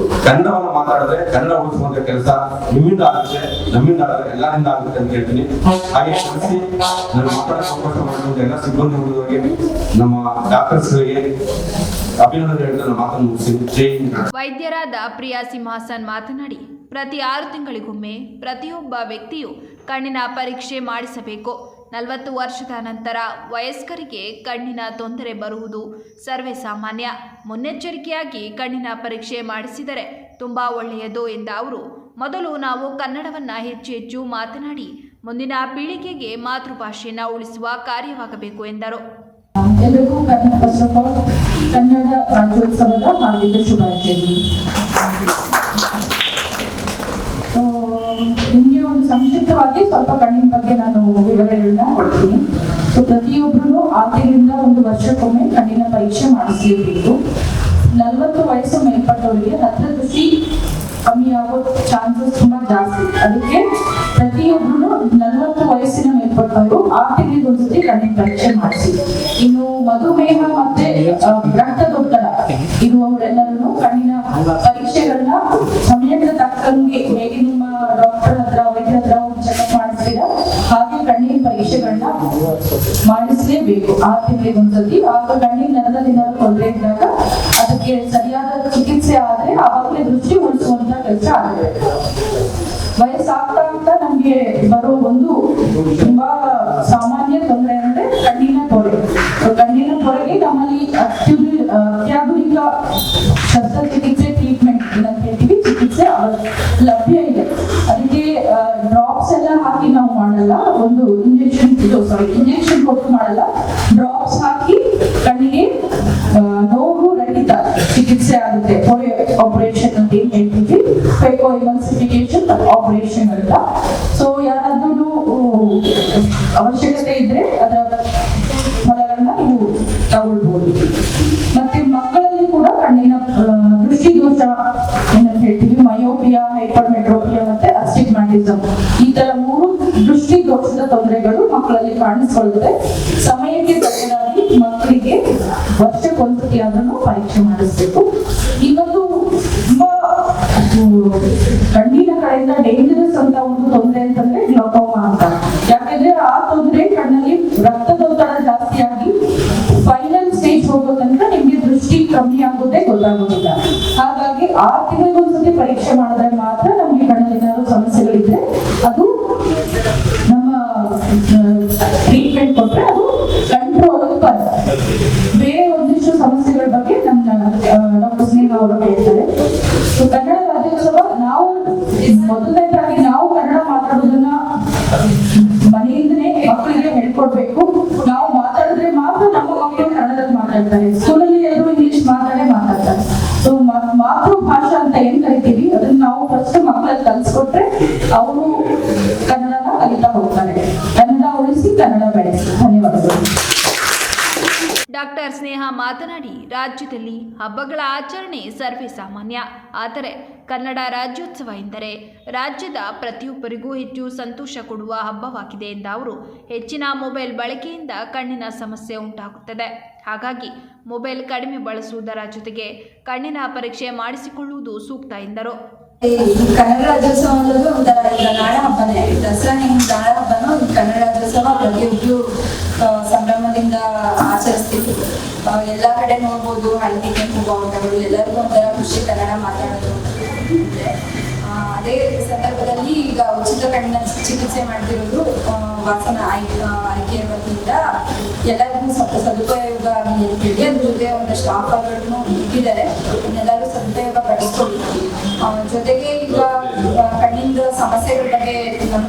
ಕನ್ನಡವನ್ನ ಮಾತಾಡಿದ್ರೆ ಕನ್ನಡ ಉಳಿಸುವಂತ ಕೆಲಸ ನಿಮ್ಮಿಂದ ಆಗುತ್ತೆ, ನಮ್ಮಿಂದ ಆಗುತ್ತೆ, ಎಲ್ಲರಿಂದ ಆಗುತ್ತೆ ಅಂತ ಹೇಳ್ತೀನಿ. ಹಾಗೆ ಕಲಿಸಿ ನನ್ನ ಮಕ್ಕಳ ಅವಕಾಶ ಮಾಡುವಂತ ಎಲ್ಲ ಸಿಬ್ಬಂದಿ ವರ್ಗದವರಿಗೆ, ನಮ್ಮ ಡಾಕ್ಟರ್ಸ್ಗಳಿಗೆ ಅಭಿನಂದನೆ ಹೇಳ್ತಾ ನನ್ನ ಮಾತನ್ನು ಮುಗಿಸ್ತೀನಿ. ವೈದ್ಯರಾದ ಪ್ರಿಯಾ ಸಿಂಹಾಸನ್ ಮಾತನಾಡಿ, ಪ್ರತಿ 6 ತಿಂಗಳಿಗೊಮ್ಮೆ ಪ್ರತಿಯೊಬ್ಬ ವ್ಯಕ್ತಿಯು ಕಣ್ಣಿನ ಪರೀಕ್ಷೆ ಮಾಡಿಸಬೇಕು. 40 ವರ್ಷದ ನಂತರ ವಯಸ್ಕರಿಗೆ ಕಣ್ಣಿನ ತೊಂದರೆ ಬರುವುದು ಸರ್ವೇ ಸಾಮಾನ್ಯ. ಮುನ್ನೆಚ್ಚರಿಕೆಯಾಗಿ ಕಣ್ಣಿನ ಪರೀಕ್ಷೆ ಮಾಡಿಸಿದರೆ ತುಂಬ ಒಳ್ಳೆಯದು ಎಂದ ಅವರು, ಮೊದಲು ನಾವು ಕನ್ನಡವನ್ನು ಹೆಚ್ಚು ಹೆಚ್ಚು ಮಾತನಾಡಿ ಮುಂದಿನ ಪೀಳಿಗೆಗೆ ಮಾತೃಭಾಷೆಯನ್ನು ಉಳಿಸುವ ಕಾರ್ಯವಾಗಬೇಕು ಎಂದರು. ಎಲ್ಲರಿಗೂ ಕನ್ನಡ ರಾಜ್ಯೋತ್ಸವದ ಹಾರ್ದಿಕ ಶುಭಾಶಯಗಳು. ನಿಮಗೆ ಒಂದು ಸಂಕ್ಷಿಪ್ತವಾಗಿ ಸ್ವಲ್ಪ ಕಣ್ಣಿನ ಬಗ್ಗೆ ನಾನು ವಿವರಗಳನ್ನ ಕೊಡ್ತೀನಿ. ಪ್ರತಿಯೊಬ್ಬರು 6 ತಿಂಗಳಿಂದ 1 ವರ್ಷಕ್ಕೊಮ್ಮೆ ಕಣ್ಣಿನ ಪರೀಕ್ಷೆ ಮಾಡಿಸಲೇಬೇಕು. 40 ವಯಸ್ಸು ಮೇಲ್ಪಟ್ಟವರಿಗೆ ಹತ್ರದೃಷ್ಟಿ ಕಮ್ಮಿ ಆಗೋ ಚಾನ್ಸಸ್ ತುಂಬಾ ಜಾಸ್ತಿ. ಅದಕ್ಕೆ ಪ್ರತಿಯೊಬ್ಬರು 40 ವಯಸ್ಸಿನ ಮೇಲ್ಪಟ್ಟವರು 6 ತಿಂಗಳಿಗೆ ಒಂದ್ಸತಿ ಕಣ್ಣಿನ ಪರೀಕ್ಷೆ ಮಾಡಿಸಿ. ಇನ್ನು ಮಧುಮೇಹ ಮತ್ತೆ ರಕ್ತದೊತ್ತಡ ಇರುವವರೆಲ್ಲರೂ ಕಣ್ಣಿನ ಪರೀಕ್ಷೆಗಳನ್ನ ಸಮಯಕ್ಕೆ ತಕ್ಕಂಗೆ ಹೇಗೆ ನಿಮ್ಮ ಡಾಕ್ಟರ್ ಹತ್ರ ವೈದ್ಯರ ಹತ್ರ ಚೆಕಪ್ ಮಾಡಿಸ್ತೀರಾ ಹಾಗೆ ಕಣ್ಣಿನ ಪರೀಕ್ಷೆಗಳನ್ನ ಮಾಡಿಸಲೇಬೇಕು 6 ತಿಂಗಳಿಗೆ ಒಂದ್ಸತಿ. ಆಗ ಕಣ್ಣಿನ ನರದಲ್ಲಿ ಏನಾದ್ರು ತೊಂದರೆ ಇದ್ದಾಗ ಅದಕ್ಕೆ ಸರಿಯಾದ ಚಿಕಿತ್ಸೆ ಆದ್ರೆ ಆವಾಗಲೇ ದೃಷ್ಟಿ ಉಳಿಸುವಂತ ಕೆಲಸ ಆಗುತ್ತೆ. ವಯಸ್ಸಾಗ್ತಾ ಆಗ್ತಾ ನಮ್ಗೆ ಬರೋ ಒಂದು ತುಂಬಾ ಸಾಮಾನ್ಯ ತೊಂದರೆ ಅಂದ್ರೆ ಕಣ್ಣಿನ ಪೊರೆ. ಕಣ್ಣಿನ ಪೊರೆಗೆ ನಮ್ಮಲ್ಲಿ ಅತ್ಯಾಧುನಿಕ ಶಸ್ತ್ರಚಿಕಿತ್ಸೆ ಟ್ರೀಟ್ಮೆಂಟ್ ಅಂತ ಹೇಳ್ತೀವಿ, ಚಿಕಿತ್ಸೆ ಲಭ್ಯ ಇದೆ. ಅದಕ್ಕೆ ಡ್ರಾಪ್ಸ್ ಎಲ್ಲ ಹಾಕಿ ನಾವು ಮಾಡಲ್ಲ, ಒಂದು ಇಂಜೆಕ್ಷನ್ ಕೊಟ್ಟು ಮಾಡಲ್ಲ, ಡ್ರಾಪ್ಸ್ ಹಾಕಿ ಕಣ್ಣಿಗೆ ನೋವು ರಹಿತ ಚಿಕಿತ್ಸೆ ಆಗುತ್ತೆ. ಪೊರೆ ಆಪರೇಷನ್ ಅಂತ ಏನ್ ಹೇಳ್ತೀವಿ, ಫೇಕೋ ಎಮಲ್ಸಿಫಿಕೇಶನ್ ಆಪರೇಷನ್ ಅಂತ. ಸೊ ಯಾರಾದ್ರೂ ಅವಶ್ಯಕತೆ ಇದ್ರೆ ಅದರ ಫಲಗಳನ್ನ ನೀವು ತಗೊಳ್ಬಹುದು. ಮತ್ತೆ ಮಕ್ಕಳಲ್ಲಿ ಕೂಡ ಕಣ್ಣಿನ ದೃಷ್ಟಿದೋಷ ಏನಂತ ಹೇಳ್ತೀವಿ, ಮಯೋಪಿಯಾ, ಹೈಪರ್ಮೆಟ್ರೋಪಿಯಾ ಮತ್ತೆ ಅಸ್ಟಿಗ್ಮ್ಯಾಟಿಸಮ್, ಈ ತರ 3 ದೃಷ್ಟಿ ದೋಷದ ತೊಂದರೆಗಳು ಮಕ್ಕಳಲ್ಲಿ ಕಾಣಿಸಿಕೊಳ್ಳುತ್ತೆ. ಸಮಯಕ್ಕೆ ತಕ್ಕದಾಗಿ ಮಕ್ಕಳಿಗೆ ವರ್ಷಕ್ಕೊಂದ್ಸತಿ ಆದ್ರೂ ಪರೀಕ್ಷೆ ಮಾಡಿಸ್ಬೇಕು. ಇನ್ನೊಂದು ತುಂಬಾ ಕಣ್ಣಿನ ಕಡೆಯಿಂದ ಡೇಂಜರಸ್ ಅಂತ ಒಂದು ತೊಂದರೆ ಅಂತಂದ್ರೆ ಗ್ಲೋಕೋಮಾ ಅಂತ. ಯಾಕಂದ್ರೆ ಆ ತೊಂದರೆ ಕಣ್ಣಲ್ಲಿ ರಕ್ತದೊತ್ತಡ ಜಾಸ್ತಿ ಆಗಿ ಫೈನಲ್ ಸ್ಟೇಜ್ ಹೋಗೋ ತನಕ ನಿಮ್ಗೆ ದೃಷ್ಟಿ ಕಮ್ಮಿ ಆಗೋದೇ ಗೊತ್ತಾಗೋದಿಲ್ಲ. ಹಾಗಾಗಿ 6 ತಿಂಗಳಿಗೊಂದ್ಸತಿ ಪರೀಕ್ಷೆ ಮಾಡಿದ್ರೆ ಮಾತ್ರ ನಮ್ಗೆ ಕಣ್ಣಲ್ಲಿ ಏನಾದ್ರು ಸಮಸ್ಯೆಗಳಿದ್ರೆ ಅದು ನಮ್ಮ ಟ್ರೀಟ್ಮೆಂಟ್ ಕೊಟ್ರೆ ಅದು ಕಂಟ್ರೋಲ್ ಬರುತ್ತೆ. ಬೇರೆ ಒಂದಿಷ್ಟು ಸಮಸ್ಯೆಗಳ ಬಗ್ಗೆ ನಮ್ಮ ಡಾಕ್ಟರ್ ಸ್ನೇಹ ಅವರು ಹೇಳ್ತಾರೆ. ಕನ್ನಡ ರಾಜ್ಯೋತ್ಸವ ನಾವು ಮೊದಲನೇದಾಗಿ ನಾವು ಕನ್ನಡ ಮಾತಾಡೋದನ್ನ ಮನೆಯಿಂದನೇ ಮಕ್ಕಳಿಗೆ ಹೇಳ್ಕೊಡ್ಬೇಕು. ನಾವು ಮಾತಾಡಿದ್ರೆ ಮಾತ್ರ ನಮ್ಮ ಮಕ್ಕಳು ಕನ್ನಡದಲ್ಲಿ ಮಾತಾಡ್ತಾರೆ. ಸ್ಕೂಲಲ್ಲಿ ಎಲ್ಲರೂ ಇಂಗ್ಲಿಷ್ ಮಾತಾಡ್ತಾರೆ. ಸೊ ಮಾತೃಭಾಷಾ ಅಂತ ಏನ್ ಕರಿತೀವಿ ಅದನ್ನ ನಾವು ಫಸ್ಟ್ ಮಕ್ಕಳಲ್ಲಿ ಕಲಿಸ್ಕೊಟ್ರೆ ಅವರು ಕನ್ನಡನ ಕಲಿತಾ ಹೋಗ್ತಾರೆ. ಕನ್ನಡ ಉಳಿಸಿ ಕನ್ನಡ ಬೆಳೆಸಿ. ಧನ್ಯವಾದಗಳು. ಡಾಕ್ಟರ್ ಸ್ನೇಹ ಮಾತನಾಡಿ, ರಾಜ್ಯದಲ್ಲಿ ಹಬ್ಬಗಳ ಆಚರಣೆ ಸರ್ವೇ ಸಾಮಾನ್ಯ. ಆದರೆ ಕನ್ನಡ ರಾಜ್ಯೋತ್ಸವ ಎಂದರೆ ರಾಜ್ಯದ ಪ್ರತಿಯೊಬ್ಬರಿಗೂ ಹೆಚ್ಚು ಸಂತೋಷ ಕೊಡುವ ಹಬ್ಬವಾಗಿದೆ ಎಂದ ಅವರು, ಹೆಚ್ಚಿನ ಮೊಬೈಲ್ ಬಳಕೆಯಿಂದ ಕಣ್ಣಿನ ಸಮಸ್ಯೆ ಉಂಟಾಗುತ್ತದೆ. ಹಾಗಾಗಿ ಮೊಬೈಲ್ ಕಡಿಮೆ ಬಳಸುವುದರ ಜೊತೆಗೆ ಕಣ್ಣಿನ ಪರೀಕ್ಷೆ ಮಾಡಿಸಿಕೊಳ್ಳುವುದು ಸೂಕ್ತ ಎಂದರು. ಕನ್ನಡ ರಾಜ್ಯೋತ್ಸವ ಅನ್ನೋದು ಒಂಥರ ಈಗ ನಾಳೆ ಹಬ್ಬನೇ, ದಸರಾ ಹೆಂಗ್ ನಾಳೆ ಹಬ್ಬನೋ ಕನ್ನಡ ರಾಜ್ಯೋತ್ಸವ ಪ್ರತಿಯೊಬ್ಬರು ಸಂಭ್ರಮದಿಂದ ಆಚರಿಸ್ತೀವಿ. ಎಲ್ಲಾ ಕಡೆ ನೋಡ್ಬೋದು ಹಳ್ಳಿಗೆ ಹೋಗುವಂಥಗಳು ಎಲ್ಲರಿಗೂ ಒಂಥರ ಖುಷಿ ಕನ್ನಡ ಮಾತಾಡೋದು. ಅದೇ ಸಂದರ್ಭದಲ್ಲಿ ಈಗ ಉಚಿತ ಕಣ್ಣಿನ ಚಿಕಿತ್ಸೆ ಮಾಡ್ತಿರೋದು ವಾಸನ ಆಯ್ಕೆ ವತಿಯಿಂದ ಎಲ್ಲರಿಗೂ ಸ್ವಲ್ಪ ಸದುಪಯೋಗ ಆಗಲಿ ಅಂತ ಹೇಳಿ ಅದ್ರ ಜೊತೆ ಒಂದಷ್ಟು ಆಫರ್ಗಳನ್ನು ಇಟ್ಟಿದ್ದಾರೆ. ಎಲ್ಲರೂ ಸದುಪಯೋಗ ಪಡಿಸ್ಕೊಳ್ಳಿ. ಜೊತೆಗೆ ಈಗ ಕಣ್ಣಿನ ಸಮಸ್ಯೆಗಳ ಬಗ್ಗೆ ನಮ್ಮ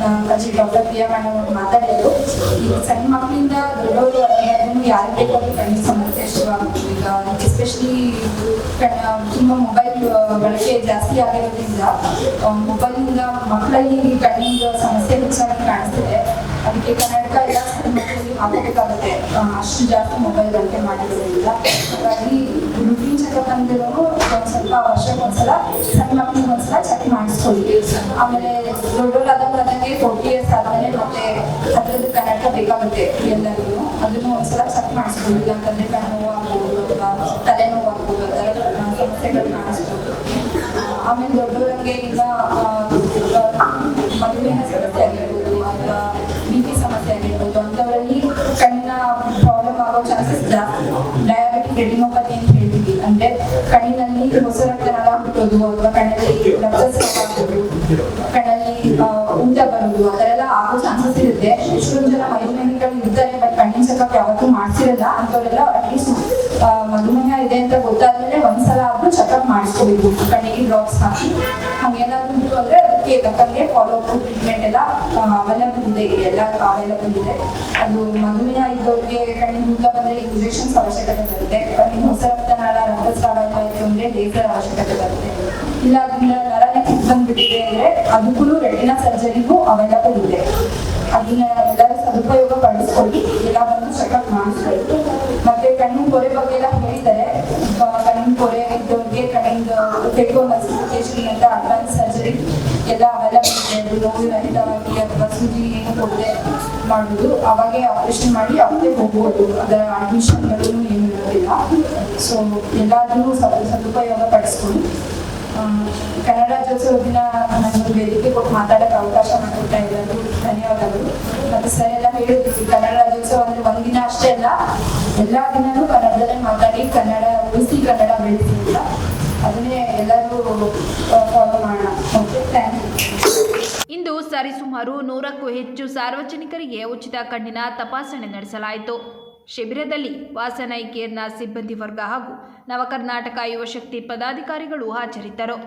ಡಾಕ್ಟರ್ ಪ್ರಿಯಾ ಮೇಡಮ್ ಅವರು ಮಾತಾಡಿದ್ರು. ಈಗ ಸಣ್ಣ ಮಕ್ಕಳಿಂದ ದೊಡ್ಡವರು ಯಾರು ಬೇಕಾದ್ರೂ ಕಣ್ಣಿನ ಸಮಸ್ಯೆ ಶುರುವಾಗುತ್ತೆ. ಈಗ ಎಸ್ಪೆಷಲಿ ತುಂಬಾ ಮೊಬೈಲ್ ಬಳಕೆ ಜಾಸ್ತಿ ಆಗಿರೋದ್ರಿಂದ ಮೊಬೈಲಿಂದ ಮಕ್ಕಳಲ್ಲಿ ಕಣ್ಣಿನ ಸಮಸ್ಯೆ ಹೆಚ್ಚಾಗಿ ಕಾಣಿಸ್ತಿದೆ. ಅದಕ್ಕೆ ಕನ್ನಡಕ ಎಲ್ಲ ಸಣ್ಣ ಮಕ್ಕಳಿಗೆ ಹಾಕಬೇಕಾಗುತ್ತೆ, ಅಷ್ಟು ಜಾಸ್ತಿ ಮೊಬೈಲ್ ಬಳಕೆ ಮಾಡಿರೋದ್ರಿಂದ. ಹಾಗಾಗಿ ರುಟೀನ್ ಚೆಕಪ್ ಅಂದಿರೋನು ಸ್ವಲ್ಪ ವರ್ಷಕ್ಕೊಂದ್ಸಲ ಸಣ್ಣ ಮಕ್ಕಳಿಗೆ ಒಂದ್ಸಲ ಚೆಕ್ ಮಾಡಿಸ್ಕೊಳ್ಳಿ. ಆಮೇಲೆ ದೊಡ್ಡವರಾದಂಗೆ 40 years ಆದ್ಮೇಲೆ ಮತ್ತೆ ಅದ್ರದ್ದು ಕನ್ನಡಕ ಬೇಕಾಗುತ್ತೆ ಎಲ್ಲರಿಗೂ. ಅದನ್ನು ಒಂದ್ಸಲ ಚೆಕ್ ಮಾಡಿಸ್ಕೊಳ್ಳಿ. ಯಾಕಂದ್ರೆ ಕಣ್ಣು ನೋವು ಆಗ್ಬೋದು ಅಥವಾ ತಲೆನೋವು ಆಗ್ಬೋದು, ಅದರ ಸಮಸ್ಯೆಗಳು ಕಾಣಿಸ್ಬೋದು. ಆಮೇಲೆ ದೊಡ್ಡವರಿಗೆ ಈಗ ಮಧುಮೇಹ ಸಮಸ್ಯೆ ಆಗಿರ್ಬೋದು ಅಥವಾ BP ಸಮಸ್ಯೆ ಆಗಿರ್ಬೋದು, ಅಂಥವರಲ್ಲಿ ಕಣ್ಣಿನ ಪ್ರಾಬ್ಲಮ್ ಆಗೋ ಚಾನ್ಸಸ್ ಜಾಸ್ತಿ. ಡಯಾಬಿಟಿಕ್ ರೆಟಿನೋಪತಿ ಅಂತ ಹೇಳ್ತೀವಿ, ಅಂದ್ರೆ ಕಣ್ಣಿನಲ್ಲಿ ಹೊಸ ರಕ್ತನಾಳ ಹುಟ್ಟೋದು ಅಥವಾ ಕಣ್ಣಲ್ಲಿ ರಕ್ತಸ್ರಾವ ಆಗೋದು, ಕಣ್ಣಲ್ಲಿ ಊಟ ಬರೋದು, ಅದರೆಲ್ಲ ಆಗೋ ಚಾನ್ಸಸ್ ಇರುತ್ತೆ. ಎಷ್ಟೊಂದು ಜನ ಮಧುಮೇಹಿಗಳು ಇರ್ತಾರೆ, ಬಟ್ ಕಣ್ಣಿನ ಚೆಕಪ್ ಯಾವತ್ತೂ ಮಾಡ್ಸಿರಲ್ಲ. ಅಂಥವರೆಲ್ಲ ಅಟ್ಲೀಸ್ಟ್ ಮಧುಮೇಹ ಇದೆ ಅಂತ ಗೊತ್ತಾದ್ಮೇಲೆ ಒಂದ್ಸಲ ಆದ್ರೂ ಚೆಕಪ್ ಮಾಡಿಸ್ಕೋಬೇಕು, ಕಣ್ಣಿಗೆ ಡ್ರಾಪ್ಸ್ ಹಾಕಿ. ಹಂಗೇನಾದ್ರು ಇತ್ತು ಅಂದ್ರೆ ಅದಕ್ಕೆ ತಕ್ಕಂಗೆ ಫಾಲೋ ಅಪ್ ಟ್ರೀಟ್ಮೆಂಟ್ ಎಲ್ಲ ಅವೈಲಬಲ್ ಇದೆ, ಎಲ್ಲ ಅವೈಲಬಲ್ ಇದೆ. ಅದು ಮಧುಮೇಹ ಇದ್ದವ್ರಿಗೆ ಕಣ್ಣಿನ ಊಟ ಬಂದ್ರೆ ಇಂಜೆಕ್ಷನ್ಸ್ ಅವಶ್ಯಕತೆ ಬರುತ್ತೆ. ಕಣ್ಣಿನ ಹೊಸ ರಕ್ತನಾಳ ರಕ್ತಸ್ರಾವ ಆಯ್ತು ಅಂದ್ರೆ ಲೇಸರ್ ಅವಶ್ಯಕತೆ ಬರುತ್ತೆ. ಇಲ್ಲ ಅದರಿಂದ ನರನೇ ಕಿತ್ತು ಬಂದ್ಬಿಟ್ಟಿದೆ ಅಂದ್ರೆ ಅದಕ್ಕೂ ರೆಟಿನಾ ಸರ್ಜರಿಗೂ ಅವೈಲಬಲ್ ಇದೆ. ಅದನ್ನ ಎಲ್ಲರೂ ಸದುಪಯೋಗ ಪಡಿಸ್ಕೊಳ್ಳಿ, ಎಲ್ಲ ಬಂದು ಚೆಕಪ್ ಮಾಡಿಸ್ಬೇಕು. ಮತ್ತೆ ಕಣ್ಣಿನ ಪೊರೆ ಬಗ್ಗೆ ಎಲ್ಲ ಹೇಳಿದ್ದಾರೆ. ಕಣ್ಣಿನ ಪೊರೆ ಇದ್ದವ್ರಿಗೆ ಕಣ್ಣಿನ ಟೆಕೋನಸಿಫಿಕೇಶನ್ ಅಂತ ಅಡ್ವಾನ್ಸ್ ಸರ್ಜರಿ ಎಲ್ಲ ಅವೈಲಬಲ್ ಇದೆ. ನೋವು ರಹಿತವಾಗಿ ಅಥವಾ ಸೂಜಿ ಏನು ಕೊಡದೆ ಮಾಡುದು, ಅವಾಗೆ ಆಪರೇಷನ್ ಮಾಡಿ ಅವತ್ತೇ ಹೋಗ್ಬೋದು. ಅದರ ಅಡ್ಮಿಷನ್ಗಳು ಏನು ಇರೋದಿಲ್ಲ. ಸೊ ಎಲ್ಲಾದ್ರೂ ಸದುಪಯೋಗ ಪಡಿಸ್ಕೊಂಡು ಕನ್ನಡ ರಾಜ್ಯೋತ್ಸವ ದಿನ ನನಗೆ ವೇದಿಕೆ ಕೊಟ್ಟು ಮಾತಾಡೋಕೆ ಅವಕಾಶ ಮಾಡಿಕೊಡ್ತಾ ಇರೋದು ಧನ್ಯವಾದಗಳು. ಮತ್ತೆ ಸರ್ ಎಲ್ಲ ಹೇಳಿದ್ವಿ, ಕನ್ನಡ ರಾಜ್ಯೋತ್ಸವ ಅಂದ್ರೆ ಒಂದಿನ ಅಷ್ಟೇ ಅಲ್ಲ, ಎಲ್ಲಾ ದಿನನೂ ಕನ್ನಡದಲ್ಲೇ ಮಾತಾಡಿ ಕನ್ನಡ ಉಳಿಸಿ ಕನ್ನಡ ಬೆಳೆಸಿ ಅಂತ. ಅದನ್ನೇ ಎಲ್ಲರೂ ಫಾಲೋ ಮಾಡೋಣ. Okay, thank you. ಇಂದು ಸರಿಸುಮಾರು 100ಕ್ಕೂ ಹೆಚ್ಚು ಸಾರ್ವಜನಿಕರಿಗೆ ಉಚಿತ ಕಣ್ಣಿನ ತಪಾಸಣೆ ನಡೆಸಲಾಯಿತು. ಶಿಬಿರದಲ್ಲಿ ವಾಸನ ಐ ಕೇರ್ನ ಸಿಬ್ಬಂದಿ ವರ್ಗ ಹಾಗೂ ನವಕರ್ನಾಟಕ ಯುವಶಕ್ತಿ ಪದಾಧಿಕಾರಿಗಳು ಹಾಜರಿದ್ದರು.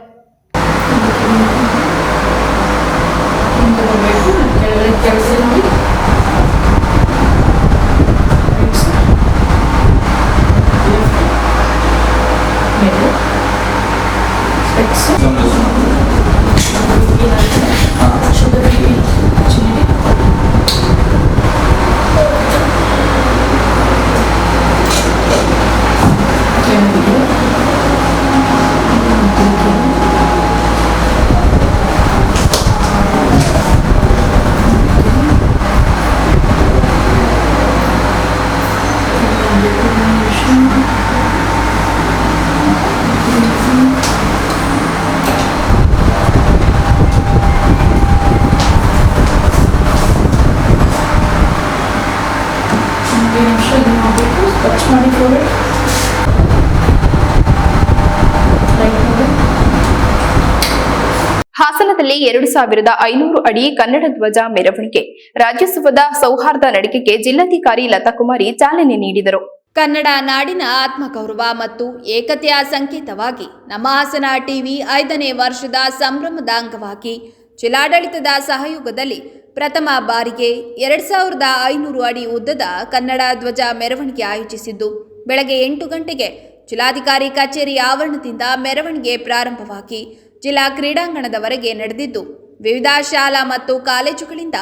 ಹಾಸನದಲ್ಲಿ 2500 ಅಡಿ ಕನ್ನಡ ಧ್ವಜ ಮೆರವಣಿಗೆ ರಾಜ್ಯೋತ್ಸವದ ಸೌಹಾರ್ದ ನಡಿಗೆಗೆ ಜಿಲ್ಲಾಧಿಕಾರಿ ಲತಾಕುಮಾರಿ ಚಾಲನೆ ನೀಡಿದರು. ಕನ್ನಡ ನಾಡಿನ ಆತ್ಮಗೌರವ ಮತ್ತು ಏಕತೆಯ ಸಂಕೇತವಾಗಿ ನಮ್ಮ ಹಾಸನ ಟಿವಿ 5ನೇ ವರ್ಷದ ಸಂಭ್ರಮದ ಅಂಗವಾಗಿ ಜಿಲ್ಲಾಡಳಿತದ ಸಹಯೋಗದಲ್ಲಿ ಪ್ರಥಮ ಬಾರಿಗೆ 2500 ಅಡಿ ಉದ್ದದ ಕನ್ನಡ ಧ್ವಜ ಮೆರವಣಿಗೆ ಆಯೋಜಿಸಿದ್ದು ಬೆಳಗ್ಗೆ 8 ಗಂಟೆಗೆ ಜಿಲ್ಲಾಧಿಕಾರಿ ಕಚೇರಿ ಆವರಣದಿಂದ ಮೆರವಣಿಗೆ ಪ್ರಾರಂಭವಾಗಿ ಜಿಲ್ಲಾ ಕ್ರೀಡಾಂಗಣದವರೆಗೆ ನಡೆದಿದ್ದು ವಿವಿಧ ಶಾಲಾ ಮತ್ತು ಕಾಲೇಜುಗಳಿಂದ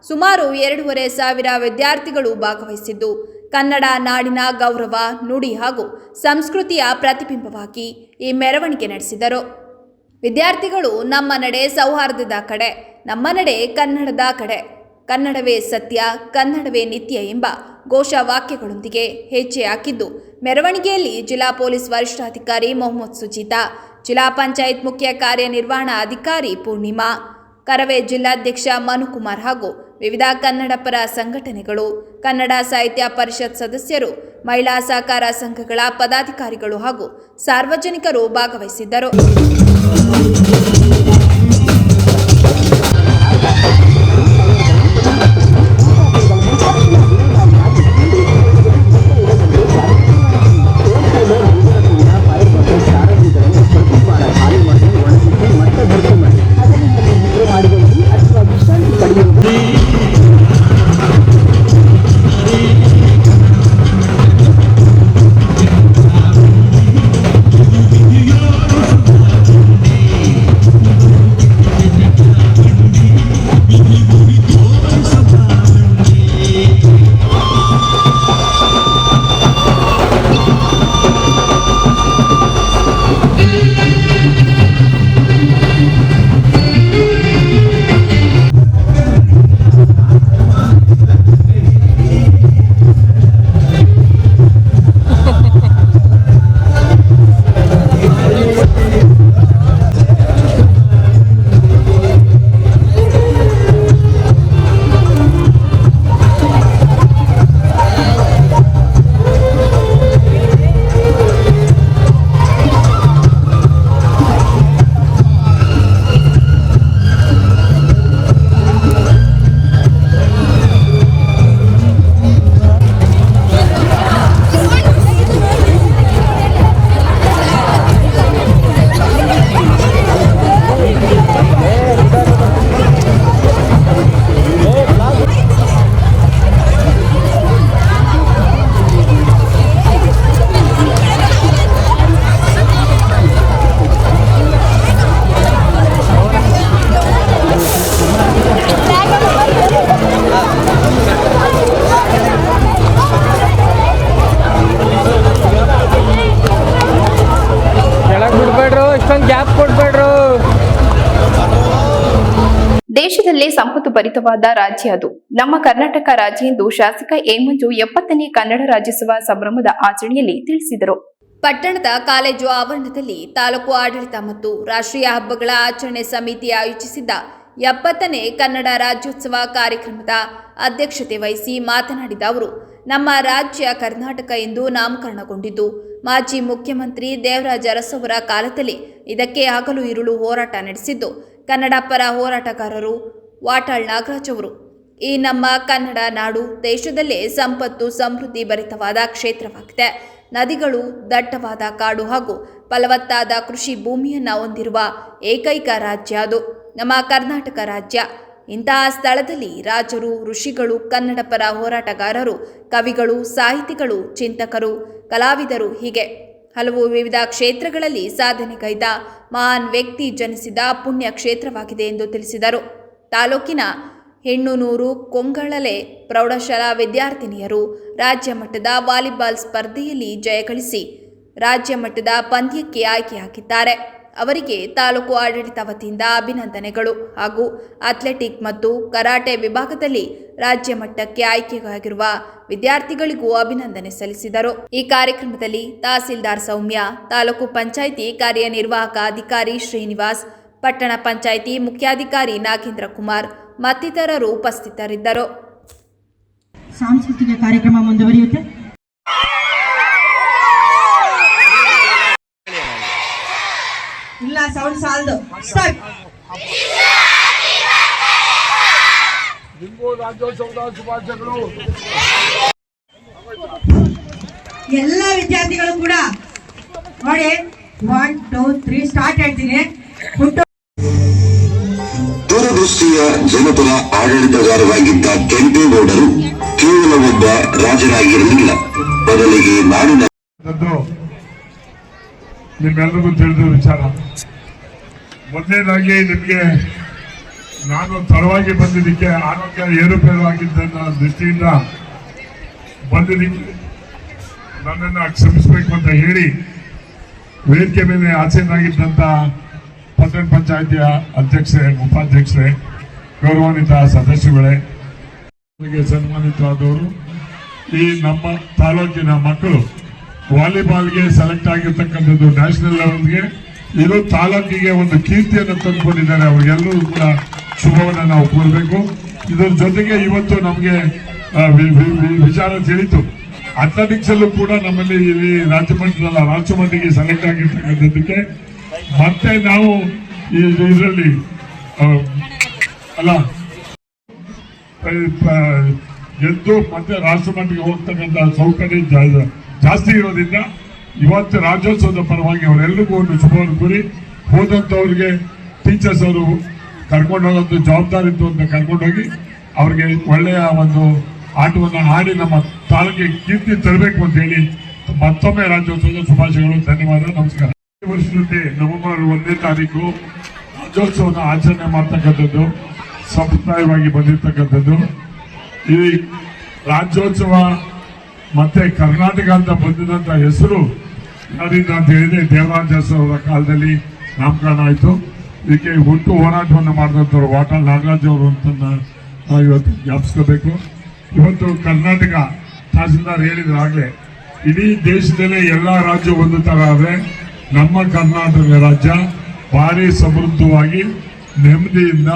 ಸುಮಾರು 2500 ವಿದ್ಯಾರ್ಥಿಗಳು ಭಾಗವಹಿಸಿದ್ದು ಕನ್ನಡ ನಾಡಿನ ಗೌರವ, ನುಡಿ ಹಾಗೂ ಸಂಸ್ಕೃತಿಯ ಪ್ರತಿಬಿಂಬವಾಗಿ ಈ ಮೆರವಣಿಗೆ ನಡೆಸಿದರು. ವಿದ್ಯಾರ್ಥಿಗಳು ನಮ್ಮ ನಡೆ ಸೌಹಾರ್ದದ ಕಡೆ, ನಮ್ಮ ನಡೆ ಕನ್ನಡದ ಕಡೆ, ಕನ್ನಡವೇ ಸತ್ಯ, ಕನ್ನಡವೇ ನಿತ್ಯ ಎಂಬ ಘೋಷವಾಕ್ಯಗಳೊಂದಿಗೆ ಹೆಜ್ಜೆ ಹಾಕಿದ್ದು ಮೆರವಣಿಗೆಯಲ್ಲಿ ಜಿಲ್ಲಾ ಪೊಲೀಸ್ ವರಿಷ್ಠಾಧಿಕಾರಿ ಮೊಹಮ್ಮದ್ ಸುಜೀತಾ, ಜಿಲ್ಲಾ ಪಂಚಾಯತ್ ಮುಖ್ಯ ಕಾರ್ಯನಿರ್ವಹಣಾಧಿಕಾರಿ ಪೂರ್ಣಿಮಾ, ಕರವೇ ಜಿಲ್ಲಾಧ್ಯಕ್ಷ ಮನುಕುಮಾರ್ ಹಾಗೂ ವಿವಿಧ ಕನ್ನಡ ಪರ ಸಂಘಟನೆಗಳು, ಕನ್ನಡ ಸಾಹಿತ್ಯ ಪರಿಷತ್ ಸದಸ್ಯರು, ಮಹಿಳಾ ಸಹಕಾರ ಸಂಘಗಳ ಪದಾಧಿಕಾರಿಗಳು ಹಾಗೂ ಸಾರ್ವಜನಿಕರು ಭಾಗವಹಿಸಿದ್ದರು. ದೇಶದಲ್ಲೇ ಸಂಪತ್ತು ಭರಿತವಾದ ರಾಜ್ಯ ಅದು ನಮ್ಮ ಕರ್ನಾಟಕ ರಾಜ್ಯ ಎಂದು ಶಾಸಕ ಎ ಮಂಜು 70ನೇ ಕನ್ನಡ ರಾಜ್ಯೋತ್ಸವ ಸಂಭ್ರಮದ ಆಚರಣೆಯಲ್ಲಿ ತಿಳಿಸಿದರು. ಪಟ್ಟಣದ ಕಾಲೇಜು ಆವರಣದಲ್ಲಿ ತಾಲೂಕು ಆಡಳಿತ ಮತ್ತು ರಾಷ್ಟ್ರೀಯ ಹಬ್ಬಗಳ ಆಚರಣೆ ಸಮಿತಿ ಆಯೋಜಿಸಿದ್ದ 70ನೇ ಕನ್ನಡ ರಾಜ್ಯೋತ್ಸವ ಕಾರ್ಯಕ್ರಮದ ಅಧ್ಯಕ್ಷತೆ ವಹಿಸಿ ಮಾತನಾಡಿದ ಅವರು, ನಮ್ಮ ರಾಜ್ಯ ಕರ್ನಾಟಕ ಎಂದು ನಾಮಕರಣಗೊಂಡಿದ್ದು ಮಾಜಿ ಮುಖ್ಯಮಂತ್ರಿ ದೇವರಾಜ ಅರಸು ಅವರ ಕಾಲದಲ್ಲಿ ಇದಕ್ಕೆ ಹಗಲು ಇರುಳು ಹೋರಾಟ ನಡೆಸಿದ್ದು ಕನ್ನಡ ಪರ ಹೋರಾಟಗಾರರು ವಾಟಾಳ್ ನಾಗರಾಜ್ ಅವರು. ಈ ನಮ್ಮ ಕನ್ನಡ ನಾಡು ದೇಶದಲ್ಲೇ ಸಂಪತ್ತು ಸಮೃದ್ಧಿ ಭರಿತವಾದ ಕ್ಷೇತ್ರವಾಗಿದೆ. ನದಿಗಳು, ದಟ್ಟವಾದ ಕಾಡು ಹಾಗೂ ಫಲವತ್ತಾದ ಕೃಷಿ ಭೂಮಿಯನ್ನು ಹೊಂದಿರುವ ಏಕೈಕ ರಾಜ್ಯ ಅದು ನಮ್ಮ ಕರ್ನಾಟಕ ರಾಜ್ಯ. ಇಂತಹ ಸ್ಥಳದಲ್ಲಿ ರಾಜರು, ಋಷಿಗಳು, ಕನ್ನಡ ಪರ ಹೋರಾಟಗಾರರು, ಕವಿಗಳು, ಸಾಹಿತಿಗಳು, ಚಿಂತಕರು, ಕಲಾವಿದರು ಹೀಗೆ ಹಲವು ವಿವಿಧ ಕ್ಷೇತ್ರಗಳಲ್ಲಿ ಸಾಧನೆಗೈದ ಮಹಾನ್ ವ್ಯಕ್ತಿ ಜನಿಸಿದ ಪುಣ್ಯ ಕ್ಷೇತ್ರವಾಗಿದೆ ಎಂದು ತಿಳಿಸಿದರು. ತಾಲೂಕಿನ ಹೆಣ್ಣುನೂರು ಕೊಂಗಳಲೆ ಪ್ರೌಢಶಾಲಾ ವಿದ್ಯಾರ್ಥಿನಿಯರು ರಾಜ್ಯ ಮಟ್ಟದ ವಾಲಿಬಾಲ್ ಸ್ಪರ್ಧೆಯಲ್ಲಿ ಜಯಗಳಿಸಿ ರಾಜ್ಯ ಮಟ್ಟದ ಪಂದ್ಯಕ್ಕೆ ಆಯ್ಕೆಯಾಗಿದ್ದಾರೆ. ಅವರಿಗೆ ತಾಲೂಕು ಆಡಳಿತ ವತಿಯಿಂದ ಅಭಿನಂದನೆಗಳು ಹಾಗೂ ಅಥ್ಲೆಟಿಕ್ ಮತ್ತು ಕರಾಟೆ ವಿಭಾಗದಲ್ಲಿ ರಾಜ್ಯ ಮಟ್ಟಕ್ಕೆ ಆಯ್ಕೆಯಾಗಿರುವ ವಿದ್ಯಾರ್ಥಿಗಳಿಗೂ ಅಭಿನಂದನೆ ಸಲ್ಲಿಸಿದರು. ಈ ಕಾರ್ಯಕ್ರಮದಲ್ಲಿ ತಹಸೀಲ್ದಾರ್ ಸೌಮ್ಯ, ತಾಲೂಕು ಪಂಚಾಯಿತಿ ಕಾರ್ಯನಿರ್ವಾಹಕ ಅಧಿಕಾರಿ ಶ್ರೀನಿವಾಸ್, ಪಟ್ಟಣ ಪಂಚಾಯಿತಿ ಮುಖ್ಯಾಧಿಕಾರಿ ನಾಗೇಂದ್ರ ಕುಮಾರ್ ಮತ್ತಿತರರು ಉಪಸ್ಥಿತರಿದ್ದರು. ಸಾಂಸ್ಕೃತಿಕ ಕಾರ್ಯಕ್ರಮ ಮುಂದುವರಿಯುತ್ತೆ. ಇಲ್ಲ, ಸೌಂಡ್ ಸಾಲದು. ಸ್ಟಾರ್ಟ್. ನಿಮಗೂ ರಾಜ್ಯೋತ್ಸವದ ಶುಭಾಶಯಗಳು. ಎಲ್ಲ ವಿದ್ಯಾರ್ಥಿಗಳು ಕೂಡ ನೋಡಿ 1 2 3 ಸ್ಟಾರ್ಟ್ ಹೇಳ್ತೀನಿ. ದೂರದೃಷ್ಟಿಯ ಜನಪರ ಆಡಳಿತಗಾರರಾಗಿದ್ದ ಕೆಂಪೇಗೌಡರು ಕೇವಲ ಒಬ್ಬ ರಾಜರಾಗಿರಲಿಲ್ಲ, ಬದಲಿಗೆ ನಾಡಿನ ನಿಮ್ಮೆಲ್ಲರಿಗೂ ತಿಳಿದ ವಿಚಾರ. ಮೊದಲನೇದಾಗಿ ನಿಮಗೆ ನಾನು ತಡವಾಗಿ ಬಂದಿದ್ದಕ್ಕೆ ಆರೋಗ್ಯ ಏರುಪೇರು ಆಗಿದ್ದ ದೃಷ್ಟಿಯಿಂದ ಬಂದಿದ್ದಕ್ಕೆ ನನ್ನನ್ನು ಕ್ಷಮಿಸಬೇಕು ಅಂತ ಹೇಳಿ ವೇದಿಕೆ ಮೇಲೆ ಆಸೀನರಾಗಿದ್ದಂಥ ಪಟ್ಟಣ ಪಂಚಾಯಿತಿಯ ಅಧ್ಯಕ್ಷರೇ, ಉಪಾಧ್ಯಕ್ಷರೇ, ಗೌರವಾನ್ವಿತ ಸದಸ್ಯರುಗಳೇ, ಸನ್ಮಾನಿತರಾದವರು, ಈ ನಮ್ಮ ತಾಲೂಕಿನ ಮಕ್ಕಳು ವಾಲಿಬಾಲ್ಗೆ ಸೆಲೆಕ್ಟ್ ಆಗಿರ್ತಕ್ಕಂಥದ್ದು ನ್ಯಾಷನಲ್ ಲೆವೆಲ್ಗೆ, ಇದು ತಾಲೂಕಿಗೆ ಒಂದು ಕೀರ್ತಿಯನ್ನು ತಂದುಕೊಂಡಿದ್ದಾರೆ. ಅವರಿಗೆಲ್ಲರೂ ಕೂಡ ಶುಭವನ್ನು ನಾವು ಕೋರಬೇಕು. ಇದರ ಜೊತೆಗೆ ಇವತ್ತು ನಮಗೆ ವಿಚಾರ ತಿಳಿತು, ಅಥ್ಲೆಟಿಕ್ಸ್ ಅಲ್ಲೂ ಕೂಡ ನಮ್ಮಲ್ಲಿ ಇಲ್ಲಿ ರಾಜ್ಯ ಮಟ್ಟದಲ್ಲ ರಾಷ್ಟ್ರ ಮಟ್ಟಿಗೆ ಸೆಲೆಕ್ಟ್ ಆಗಿರ್ತಕ್ಕಂಥದ್ದಕ್ಕೆ ಮತ್ತೆ ನಾವು ಇದರಲ್ಲಿ ಅಲ್ಲ ಗೆದ್ದು ಮತ್ತೆ ರಾಷ್ಟ್ರ ಮಟ್ಟಿಗೆ ಹೋಗ್ತಕ್ಕಂಥ ಸೌಕರ್ಯ ಜಾಸ್ತಿ ಇರೋದ್ರಿಂದ ಇವತ್ತು ರಾಜ್ಯೋತ್ಸವದ ಪರವಾಗಿ ಅವರೆಲ್ಲರಿಗೂ ಒಂದು ಶುಭವನ್ನು ಕೋರಿ, ಹೋದಂಥವ್ರಿಗೆ ಟೀಚರ್ಸ್ ಅವರು ಕರ್ಕೊಂಡು ಹೋಗೋದು ಜವಾಬ್ದಾರಿ ಇತ್ತು ಅಂತ ಕರ್ಕೊಂಡೋಗಿ ಅವ್ರಿಗೆ ಒಳ್ಳೆಯ ಒಂದು ಆಟವನ್ನು ಆಡಿ ನಮ್ಮ ತಾಲೂಕಿಗೆ ಕೀರ್ತಿ ತರಬೇಕು ಅಂತ ಹೇಳಿ ಮತ್ತೊಮ್ಮೆ ರಾಜ್ಯೋತ್ಸವದ ಶುಭಾಶಯಗಳು. ಧನ್ಯವಾದ, ನಮಸ್ಕಾರ. ಈ ವರ್ಷದಂತೆ ನವೆಂಬರ್ 1ನೇ ತಾರೀಕು ರಾಜ್ಯೋತ್ಸವದ ಆಚರಣೆ ಮಾಡ್ತಕ್ಕಂಥದ್ದು ಸಂಪ್ರದಾಯವಾಗಿ ಬಂದಿರತಕ್ಕಂಥದ್ದು. ಈ ರಾಜ್ಯೋತ್ಸವ ಮತ್ತೆ ಕರ್ನಾಟಕ ಅಂತ ಬಂದಿದಂತ ಹೆಸರು ಯಾರಿಂದ ಅಂತ ಹೇಳಿದ್ರೆ ದೇವರಾಜ ಅರಸು ಅವರ ಕಾಲದಲ್ಲಿ ನಾಮಕರಣ ಆಯಿತು. ಇದಕ್ಕೆ ಒಟ್ಟು ಹೋರಾಟವನ್ನು ಮಾಡಿದಂಥವ್ರು ವಾಟಾಳ್ ನಾಗರಾಜ್ ಅವರು ಅಂತ ನಾವು ಇವತ್ತು ಜ್ಞಾಪಿಸ್ಕೋಬೇಕು. ಇವತ್ತು ಕರ್ನಾಟಕ ತಹಸೀಲ್ದಾರ್ ಹೇಳಿದ್ರಾಗಲೇ ಇಡೀ ದೇಶದಲ್ಲೇ ಎಲ್ಲ ರಾಜ್ಯ ಒಂದು ತರ ಆದರೆ ನಮ್ಮ ಕರ್ನಾಟಕ ರಾಜ್ಯ ಭಾರಿ ಸಮೃದ್ಧವಾಗಿ ನೆಮ್ಮದಿಯಿಂದ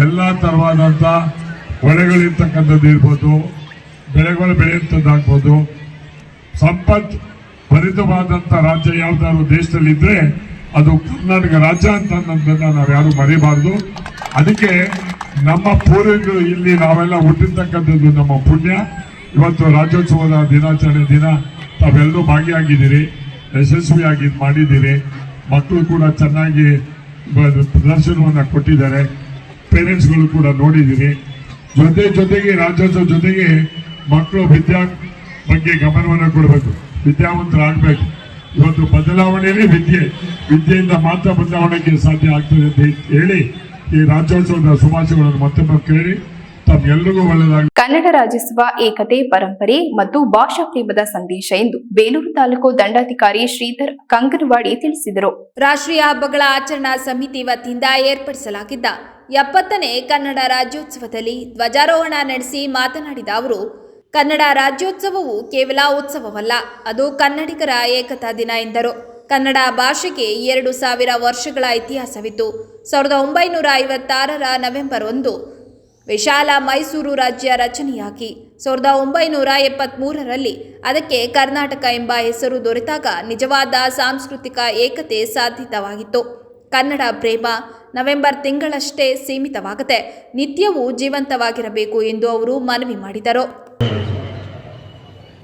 ಎಲ್ಲ ತರವಾದಂಥ ಹೊಳೆಗಳಿರ್ತಕ್ಕಂಥದ್ದು ಇರ್ಬೋದು, ಬೆಳೆಗಳು ಬೆಳೆಯುವಂಥದ್ದಾಗ್ಬೋದು, ಸಂಪತ್ ಭರಿತವಾದಂಥ ರಾಜ್ಯ ಯಾವ್ದಾದ್ರು ದೇಶದಲ್ಲಿ ಇದ್ರೆ ಅದು ಕರ್ನಾಟಕ ರಾಜ್ಯ ಅಂತ ಅನ್ನೋದನ್ನ ನಾವು ಯಾರು ಮರಿಬಾರ್ದು. ಅದಕ್ಕೆ ನಮ್ಮ ಪೂರ್ವಿಕರು ಇಲ್ಲಿ ನಾವೆಲ್ಲ ಹುಟ್ಟಿರ್ತಕ್ಕಂಥದ್ದು ನಮ್ಮ ಪುಣ್ಯ. ಇವತ್ತು ರಾಜ್ಯೋತ್ಸವದ ದಿನಾಚರಣೆ ದಿನ ತಾವೆಲ್ಲರೂ ಭಾಗಿಯಾಗಿದ್ದೀರಿ, ಯಶಸ್ವಿಯಾಗಿ ಮಾಡಿದ್ದೀರಿ. ಮಕ್ಕಳು ಕೂಡ ಚೆನ್ನಾಗಿ ಪ್ರದರ್ಶನವನ್ನು ಕೊಟ್ಟಿದ್ದಾರೆ, ಪೇರೆಂಟ್ಸ್ಗಳು ಕೂಡ ನೋಡಿದ್ದೀರಿ. ಜೊತೆಗೆ ರಾಜ್ಯೋತ್ಸವ ಜೊತೆಗೆ ಮಕ್ಕಳು ವಿದ್ಯಾ ಬಗ್ಗೆ ಗಮನವನ್ನು ಕೊಡಬೇಕು, ವಿದ್ಯಾವಂತರಾಗಬೇಕು. ಇವತ್ತು ಬದಲಾವಣೆಯೇ ವಿದ್ಯೆಯಿಂದ ಮಾತ್ರ ಬದಲಾವಣೆಗೆ ಸಾಧ್ಯ ಆಗ್ತದೆ ಅಂತ ಹೇಳಿ ಈ ರಾಜ್ಯೋತ್ಸವದ ಶುಭಾಶಯಗಳನ್ನು ಮತ್ತೊಮ್ಮೆ ಕೇಳಿ ತಮ್ಮೆಲ್ಲರಿಗೂ ಒಳ್ಳೆಯದಾಗಲಿ. ಕನ್ನಡ ರಾಜ್ಯೋತ್ಸವ ಏಕತೆ, ಪರಂಪರೆ ಮತ್ತು ಭಾಷಾ ಪ್ರೇಮದ ಸಂದೇಶ ಎಂದು ಬೇಲೂರು ತಾಲೂಕು ದಂಡಾಧಿಕಾರಿ ಶ್ರೀಧರ್ ಕಂಗನವಾಡಿ ತಿಳಿಸಿದರು. ರಾಷ್ಟ್ರೀಯ ಹಬ್ಬಗಳ ಆಚರಣಾ ಸಮಿತಿ ವತಿಯಿಂದ ಏರ್ಪಡಿಸಲಾಗಿದ್ದ 70ನೇ ಕನ್ನಡ ರಾಜ್ಯೋತ್ಸವದಲ್ಲಿ ಧ್ವಜಾರೋಹಣ ನಡೆಸಿ ಮಾತನಾಡಿದ ಅವರು, ಕನ್ನಡ ರಾಜ್ಯೋತ್ಸವವು ಕೇವಲ ಉತ್ಸವವಲ್ಲ, ಅದು ಕನ್ನಡಿಗರ ಏಕತಾ ದಿನ ಎಂದರು. ಕನ್ನಡ ಭಾಷೆಗೆ 2000 ವರ್ಷಗಳ ಇತಿಹಾಸವಿದ್ದು 1956ರ ನವೆಂಬರ್ 1 ವಿಶಾಲ ಮೈಸೂರು ರಾಜ್ಯ ರಚನೆಯಾಗಿ 1973ರಲ್ಲಿ ಅದಕ್ಕೆ ಕರ್ನಾಟಕ ಎಂಬ ಹೆಸರು ದೊರೆತಾಗ ನಿಜವಾದ ಸಾಂಸ್ಕೃತಿಕ ಏಕತೆ ಸಾಧಿತವಾಗಿತ್ತು. ಕನ್ನಡ ಪ್ರೇಮ ನವೆಂಬರ್ ತಿಂಗಳಷ್ಟೇ ಸೀಮಿತವಾಗದೆ ನಿತ್ಯವೂ ಜೀವಂತವಾಗಿರಬೇಕು ಎಂದು ಅವರು ಮನವಿ ಮಾಡಿದರು.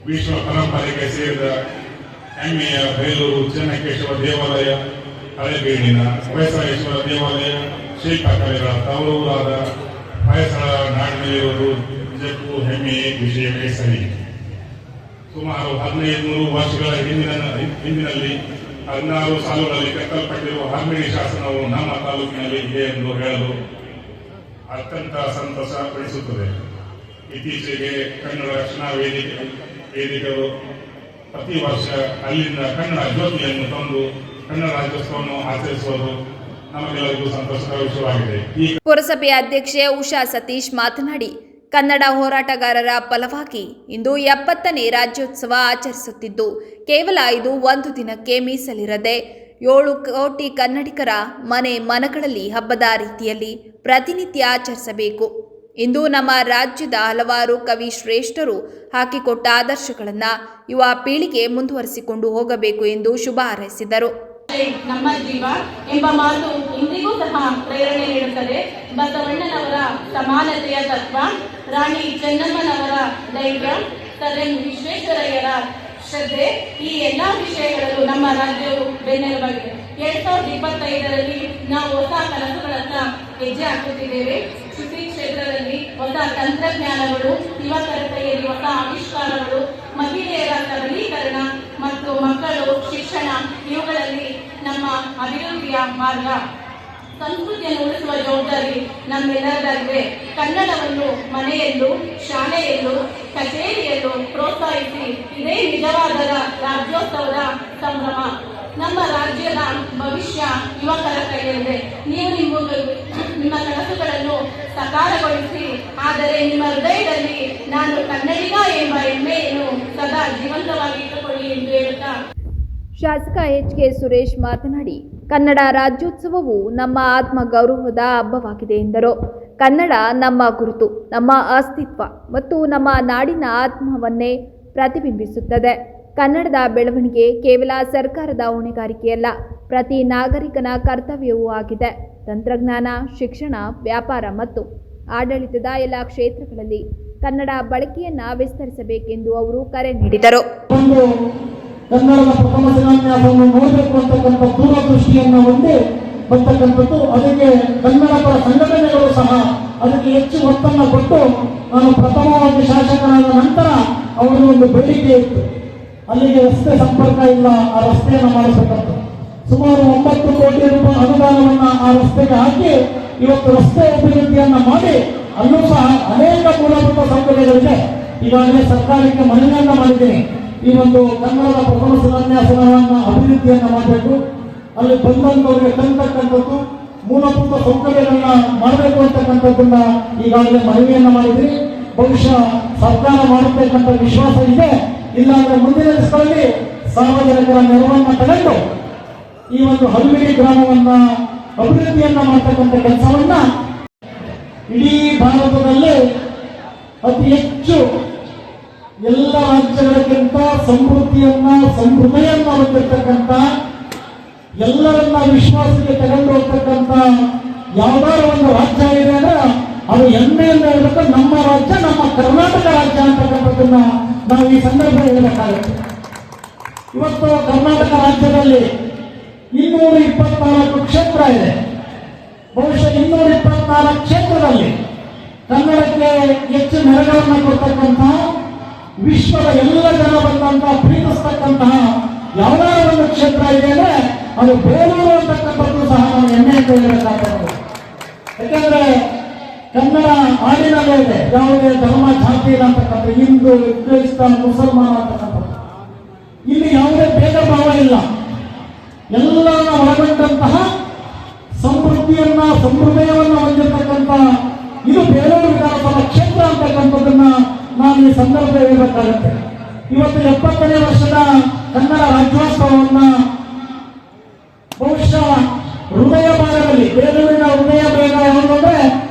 ವಿಶ್ವ ಪರಂಪರೆಗೆ ಸೇರಿದ ಹೆಮ್ಮೆಯ ಬೇಲೂರು ಚೆನ್ನಕೇಶವ ದೇವಾಲಯ, ಹಳೆಬೀಡಿನ ಹೊಯ್ಸಳೇಶ್ವರ ದೇವಾಲಯ ಶಿಲ್ಪಕಲೆಗಳ ತವರೂರಾದ ಹೊಯ್ಸಳ ನಾಡಿನಲ್ಲಿರುವುದು ನಿಜಕ್ಕೂ ಹೆಮ್ಮೆಯ ವಿಷಯವೇ ಸರಿ. ಸುಮಾರು 1500 ವರ್ಷಗಳ ಹಿಂದಿನಲ್ಲಿ 16 ಸಾಲುಗಳಲ್ಲಿ ಕೆತ್ತಲ್ಪಟ್ಟಿರುವ ಹರ್ಮಿಣಿ ಶಾಸನವು ನಮ್ಮ ತಾಲೂಕಿನಲ್ಲಿ ಇದೆ ಎಂದು ಹೇಳಲು ಅತ್ಯಂತ ಸಂತಸ ಪಡಿಸುತ್ತದೆ. ಇತ್ತೀಚೆಗೆ ಕನ್ನಡ ರಕ್ಷಣಾ ವೇದಿಕೆಗಳು ಪ್ರತಿ ವರ್ಷ ಅಲ್ಲಿಂದ ಕನ್ನಡ ಜ್ಯೋತಿಯನ್ನು ತಂದು ಕನ್ನಡ ರಾಜ್ಯೋತ್ಸವವನ್ನು ಆಚರಿಸುವುದು ನಮಗೆಲ್ಲರಿಗೂ ಸಂತೋಷದ ವಿಷಯವಾಗಿದೆ. ಪುರಸಭೆಯ ಅಧ್ಯಕ್ಷೆ ಉಷಾ ಸತೀಶ್ ಮಾತನಾಡಿ, ಕನ್ನಡ ಹೋರಾಟಗಾರರ ಫಲವಾಗಿ ಇಂದು 70ನೇ ರಾಜ್ಯೋತ್ಸವ ಆಚರಿಸುತ್ತಿದ್ದು, ಕೇವಲ ಇದು ಒಂದು ದಿನಕ್ಕೆ ಮೀಸಲಿರದೆ 7 ಕೋಟಿ ಕನ್ನಡಿಗರ ಮನಗಳಲ್ಲಿ ಹಬ್ಬದ ರೀತಿಯಲ್ಲಿ ಪ್ರತಿನಿತ್ಯ ಆಚರಿಸಬೇಕು. ಇಂದು ನಮ್ಮ ರಾಜ್ಯದ ಹಲವಾರು ಕವಿ ಶ್ರೇಷ್ಠರು ಹಾಕಿಕೊಟ್ಟ ಆದರ್ಶಗಳನ್ನು ಯುವ ಪೀಳಿಗೆ ಮುಂದುವರಿಸಿಕೊಂಡು ಹೋಗಬೇಕು ಎಂದು ಶುಭ ಹಾರೈಸಿದರು. ನಮ್ಮ ಜೀವ ಎಂಬ ಮಾತು ಇಂದಿಗೂ ಸಹ ಪ್ರೇರಣೆ ನೀಡುತ್ತದೆ. ಬಸವಣ್ಣನವರ ಸಮಾನತೆಯ ತತ್ವ, ರಾಣಿ ಚೆನ್ನಮ್ಮನವರ ಧೈರ್ಯ, ಸರ್ ಎಂ ವಿಶ್ವೇಶ್ವರಯ್ಯರ ಶ್ರದ್ಧೆ, ಈ ಎಲ್ಲಾ ವಿಷಯಗಳಲ್ಲೂ ನಮ್ಮ ರಾಜ್ಯವು ಬೆನ್ನೆಲುಬಾಗಿದೆ. 2025ರಲ್ಲಿ ನಾವು ಹೊಸ ಕನಸುಗಳತ್ತ ಹೆಜ್ಜೆ ಹಾಕುತ್ತಿದ್ದೇವೆ. ಕೃಷಿ ಕ್ಷೇತ್ರದಲ್ಲಿ ಹೊಸ ತಂತ್ರಜ್ಞಾನಗಳು, ಯುವಕರ ಕೈಯಲ್ಲಿ ಹೊಸ ಆವಿಷ್ಕಾರಗಳು, ಮಹಿಳೆಯರ ಸಬಲೀಕರಣ ಮತ್ತು ಮಕ್ಕಳು ಶಿಕ್ಷಣ, ಇವುಗಳಲ್ಲಿ ನಮ್ಮ ಅಭಿವೃದ್ಧಿಯ ಮಾರ್ಗ. ಸಂಸ್ಕೃತಿಯನ್ನು ಉಳಿಸುವ ಜವಾಬ್ದಾರಿ ನಮ್ಮೆಲ್ಲರದಾಗಿದೆ. ಕನ್ನಡವನ್ನು ಮನೆಯಲ್ಲೂ, ಶಾಲೆಯಲ್ಲೂ, ಕಚೇರಿಯಲ್ಲೂ ಪ್ರೋತ್ಸಾಹಿಸಿ, ಇದೇ ನಿಜವಾದ ರಾಜ್ಯೋತ್ಸವದ ಸಂಭ್ರಮ. ನಮ್ಮ ರಾಜ್ಯದ ಭವಿಷ್ಯ ಯುವಕರ ಕೈಯಲ್ಲಿದೆ. ನೀವು ನಿಮ್ಮ ಕನಸುಗಳನ್ನು ಸಾಕಾರಗೊಳಿಸಿ, ಆದರೆ ನಿಮ್ಮ ಹೃದಯದಲ್ಲಿ ನಾನು ಕನ್ನಡಿಗ ಎಂಬ ಹೆಮ್ಮೆಯನ್ನು ಸದಾ ಜೀವಂತವಾಗಿ ಇಟ್ಟುಕೊಳ್ಳಿ ಎಂದು ಹೇಳುತ್ತಾ ಶಾಸಕ ಎಚ್.ಕೆ. ಸುರೇಶ್ ಮಾತನಾಡಿ, ಕನ್ನಡ ರಾಜ್ಯೋತ್ಸವವು ನಮ್ಮ ಆತ್ಮ ಗೌರವದ ಹಬ್ಬವಾಗಿದೆ ಎಂದರು. ಕನ್ನಡ ನಮ್ಮ ಗುರುತು, ನಮ್ಮ ಅಸ್ತಿತ್ವ ಮತ್ತು ನಮ್ಮ ನಾಡಿನ ಆತ್ಮವನ್ನೇ ಪ್ರತಿಬಿಂಬಿಸುತ್ತದೆ. ಕನ್ನಡದ ಬೆಳವಣಿಗೆ ಕೇವಲ ಸರ್ಕಾರದ ಹೊಣೆಗಾರಿಕೆಯಲ್ಲ, ಪ್ರತಿ ನಾಗರಿಕನ ಕರ್ತವ್ಯವೂ ಆಗಿದೆ. ತಂತ್ರಜ್ಞಾನ, ಶಿಕ್ಷಣ, ವ್ಯಾಪಾರ ಮತ್ತು ಆಡಳಿತದ ಎಲ್ಲ ಕ್ಷೇತ್ರಗಳಲ್ಲಿ ಕನ್ನಡ ಬಳಕೆಯನ್ನು ವಿಸ್ತರಿಸಬೇಕೆಂದು ಅವರು ಕರೆ ನೀಡಿದರು. ಕನ್ನಡದ ಪ್ರಥಮ ಶಿಲಾನ್ಯಾಸವನ್ನು ನೋಡಬೇಕು ಅಂತಕ್ಕಂಥ ದೂರದೃಷ್ಟಿಯನ್ನು ಹೊಂದಿ ಬರ್ತಕ್ಕಂಥದ್ದು. ಅದಕ್ಕೆ ಕನ್ನಡ ಪರ ಸಂಘಟನೆಗಳು ಸಹ ಅದಕ್ಕೆ ಹೆಚ್ಚು ಒತ್ತನ್ನು ಕೊಟ್ಟು, ನಾನು ಪ್ರಥಮವಾಗಿ ಶಾಸಕರಾದ ನಂತರ ಅವರಿಗೆ ಒಂದು ಬೇಡಿಕೆ ಇತ್ತು, ಅಲ್ಲಿಗೆ ರಸ್ತೆ ಸಂಪರ್ಕ ಇಲ್ಲ, ಆ ರಸ್ತೆಯನ್ನು ಮಾಡಿಸತಕ್ಕಂಥ ಸುಮಾರು 9 ಕೋಟಿ ರೂಪಾಯಿ ಅನುದಾನವನ್ನು ಆ ರಸ್ತೆಗೆ ಹಾಕಿ ಇವತ್ತು ರಸ್ತೆ ಅಭಿವೃದ್ಧಿಯನ್ನ ಮಾಡಿ, ಅಲ್ಲೂ ಸಹ ಅನೇಕ ಮೂಲಭೂತ ಸೌಕರ್ಯಗಳಿದೆ. ಈಗಾಗಲೇ ಸರ್ಕಾರಕ್ಕೆ ಮನವಿಯನ್ನ ಮಾಡಿದ್ದೀನಿ, ಈ ಒಂದು ಕನ್ನಡದ ಪ್ರಥಮ ಶಿಲಾನ್ಯಾಸವನ್ನು ಅಭಿವೃದ್ಧಿಯನ್ನ ಮಾಡಬೇಕು, ಅಲ್ಲಿ ಬಂದಂತವರಿಗೆ ತಂತಕ್ಕಂಥದ್ದು ಮೂಲಭೂತ ಸೌಕರ್ಯಗಳನ್ನ ಮಾಡಬೇಕು ಅಂತಕ್ಕಂಥದ್ದನ್ನ ಈಗಾಗಲೇ ಮನವಿಯನ್ನ ಮಾಡಿದ್ದೀನಿ. ಬಹುಶಃ ಸರ್ಕಾರ ಮಾಡಬೇಕಂತ ವಿಶ್ವಾಸ ಇದೆ. ಇಲ್ಲಾಂದ್ರೆ ಮುಂದಿನ ದಿವಸಗಳಲ್ಲಿ ಸಾರ್ವಜನಿಕರ ನೆರವನ್ನ ತಗೊಂಡು ಈ ಒಂದು ಹಲ್ಮಿಡಿ ಗ್ರಾಮವನ್ನ ಅಭಿವೃದ್ಧಿಯನ್ನ ಮಾಡತಕ್ಕಂಥ ಕೆಲಸವನ್ನ ಇಡೀ ಭಾರತದಲ್ಲಿ ಅತಿ ಹೆಚ್ಚು ಎಲ್ಲ ರಾಜ್ಯಗಳಿಗಿಂತ ಸಮೃದ್ಧಿಯನ್ನ ಹೊಂದಿರತಕ್ಕಂಥ, ಎಲ್ಲರನ್ನ ವಿಶ್ವಾಸಕ್ಕೆ ತಗೊಂಡು ಹೋಗ್ತಕ್ಕಂಥ ಯಾವ್ದಾದ್ರು ಒಂದು ರಾಜ್ಯ ಇದೆ ಅಂದ್ರೆ ಅದು ಹೆಮ್ಮೆಯಿಂದ ಹೇಳ್ಬೇಕು, ನಮ್ಮ ರಾಜ್ಯ, ನಮ್ಮ ಕರ್ನಾಟಕ ರಾಜ್ಯ ಅಂತಕ್ಕಂಥದ್ದನ್ನ ನಾವು ಈ ಸಂದರ್ಭ ಹೇಳಬೇಕಾಗುತ್ತೆ. ಇವತ್ತು ಕರ್ನಾಟಕ ರಾಜ್ಯದಲ್ಲಿ 224 ಕ್ಷೇತ್ರ ಇದೆ. ಬಹುಶಃ 224 ಕ್ಷೇತ್ರದಲ್ಲಿ ಕನ್ನಡಕ್ಕೆ ಹೆಚ್ಚು ನೆರಗಳನ್ನು ಕೊಡ್ತಕ್ಕಂಥ, ವಿಶ್ವದ ಎಲ್ಲ ಜನ ಬಂದಂತಹ ಪ್ರೀತಿಸ್ತಕ್ಕಂತಹ ಯಾವುದಾದ್ರು ಒಂದು ಕ್ಷೇತ್ರ ಇದೆ ಅಂದ್ರೆ ಅದು ಬೇಲೂರು ಅಂತಕ್ಕಂಥದ್ದು ಸಹ ನಾವು ಹೆಮ್ಮೆಯಿಂದ ಹೇಳಬೇಕಾಗ್ತದೆ. ಯಾಕಂದ್ರೆ ಕನ್ನಡ ಆಡಿನಲ್ಲೇ ಇದೆ, ಯಾವುದೇ ಧರ್ಮ ಜಾತಿ ಇಲ್ಲ ಅಂತಕ್ಕಂಥ, ಹಿಂದೂ, ಕ್ರೈಸ್ತ, ಮುಸಲ್ಮಾನ ಅಂತಕ್ಕಂಥದ್ದು. ಇಲ್ಲಿ ಯಾವುದೇ ಭೇದ ಭಾವ ಇಲ್ಲ, ಎಲ್ಲರನ್ನ ಒಳಗೊಂಡಂತಹ ಸಮೃದ್ಧಯವನ್ನ ಹೊಂದಿರತಕ್ಕಂಥ ಇದು ಬೇಲೂರು ವಿಧಾನಸಭಾ ಕ್ಷೇತ್ರ ಅಂತಕ್ಕಂಥದ್ದನ್ನ ನಾನು ಈ ಸಂದರ್ಭ ಹೇಳಬೇಕಾಗುತ್ತೆ. ಇವತ್ತು 70ನೇ ವರ್ಷದ ಕನ್ನಡ ರಾಜ್ಯೋತ್ಸವವನ್ನ ಬಹುಶಃ ಹೃದಯ ಭಾಗದಲ್ಲಿ, ಬೇಲೂರಿನ ಹೃದಯ ಭಾಗ ಯಾವುದಂದ್ರೆ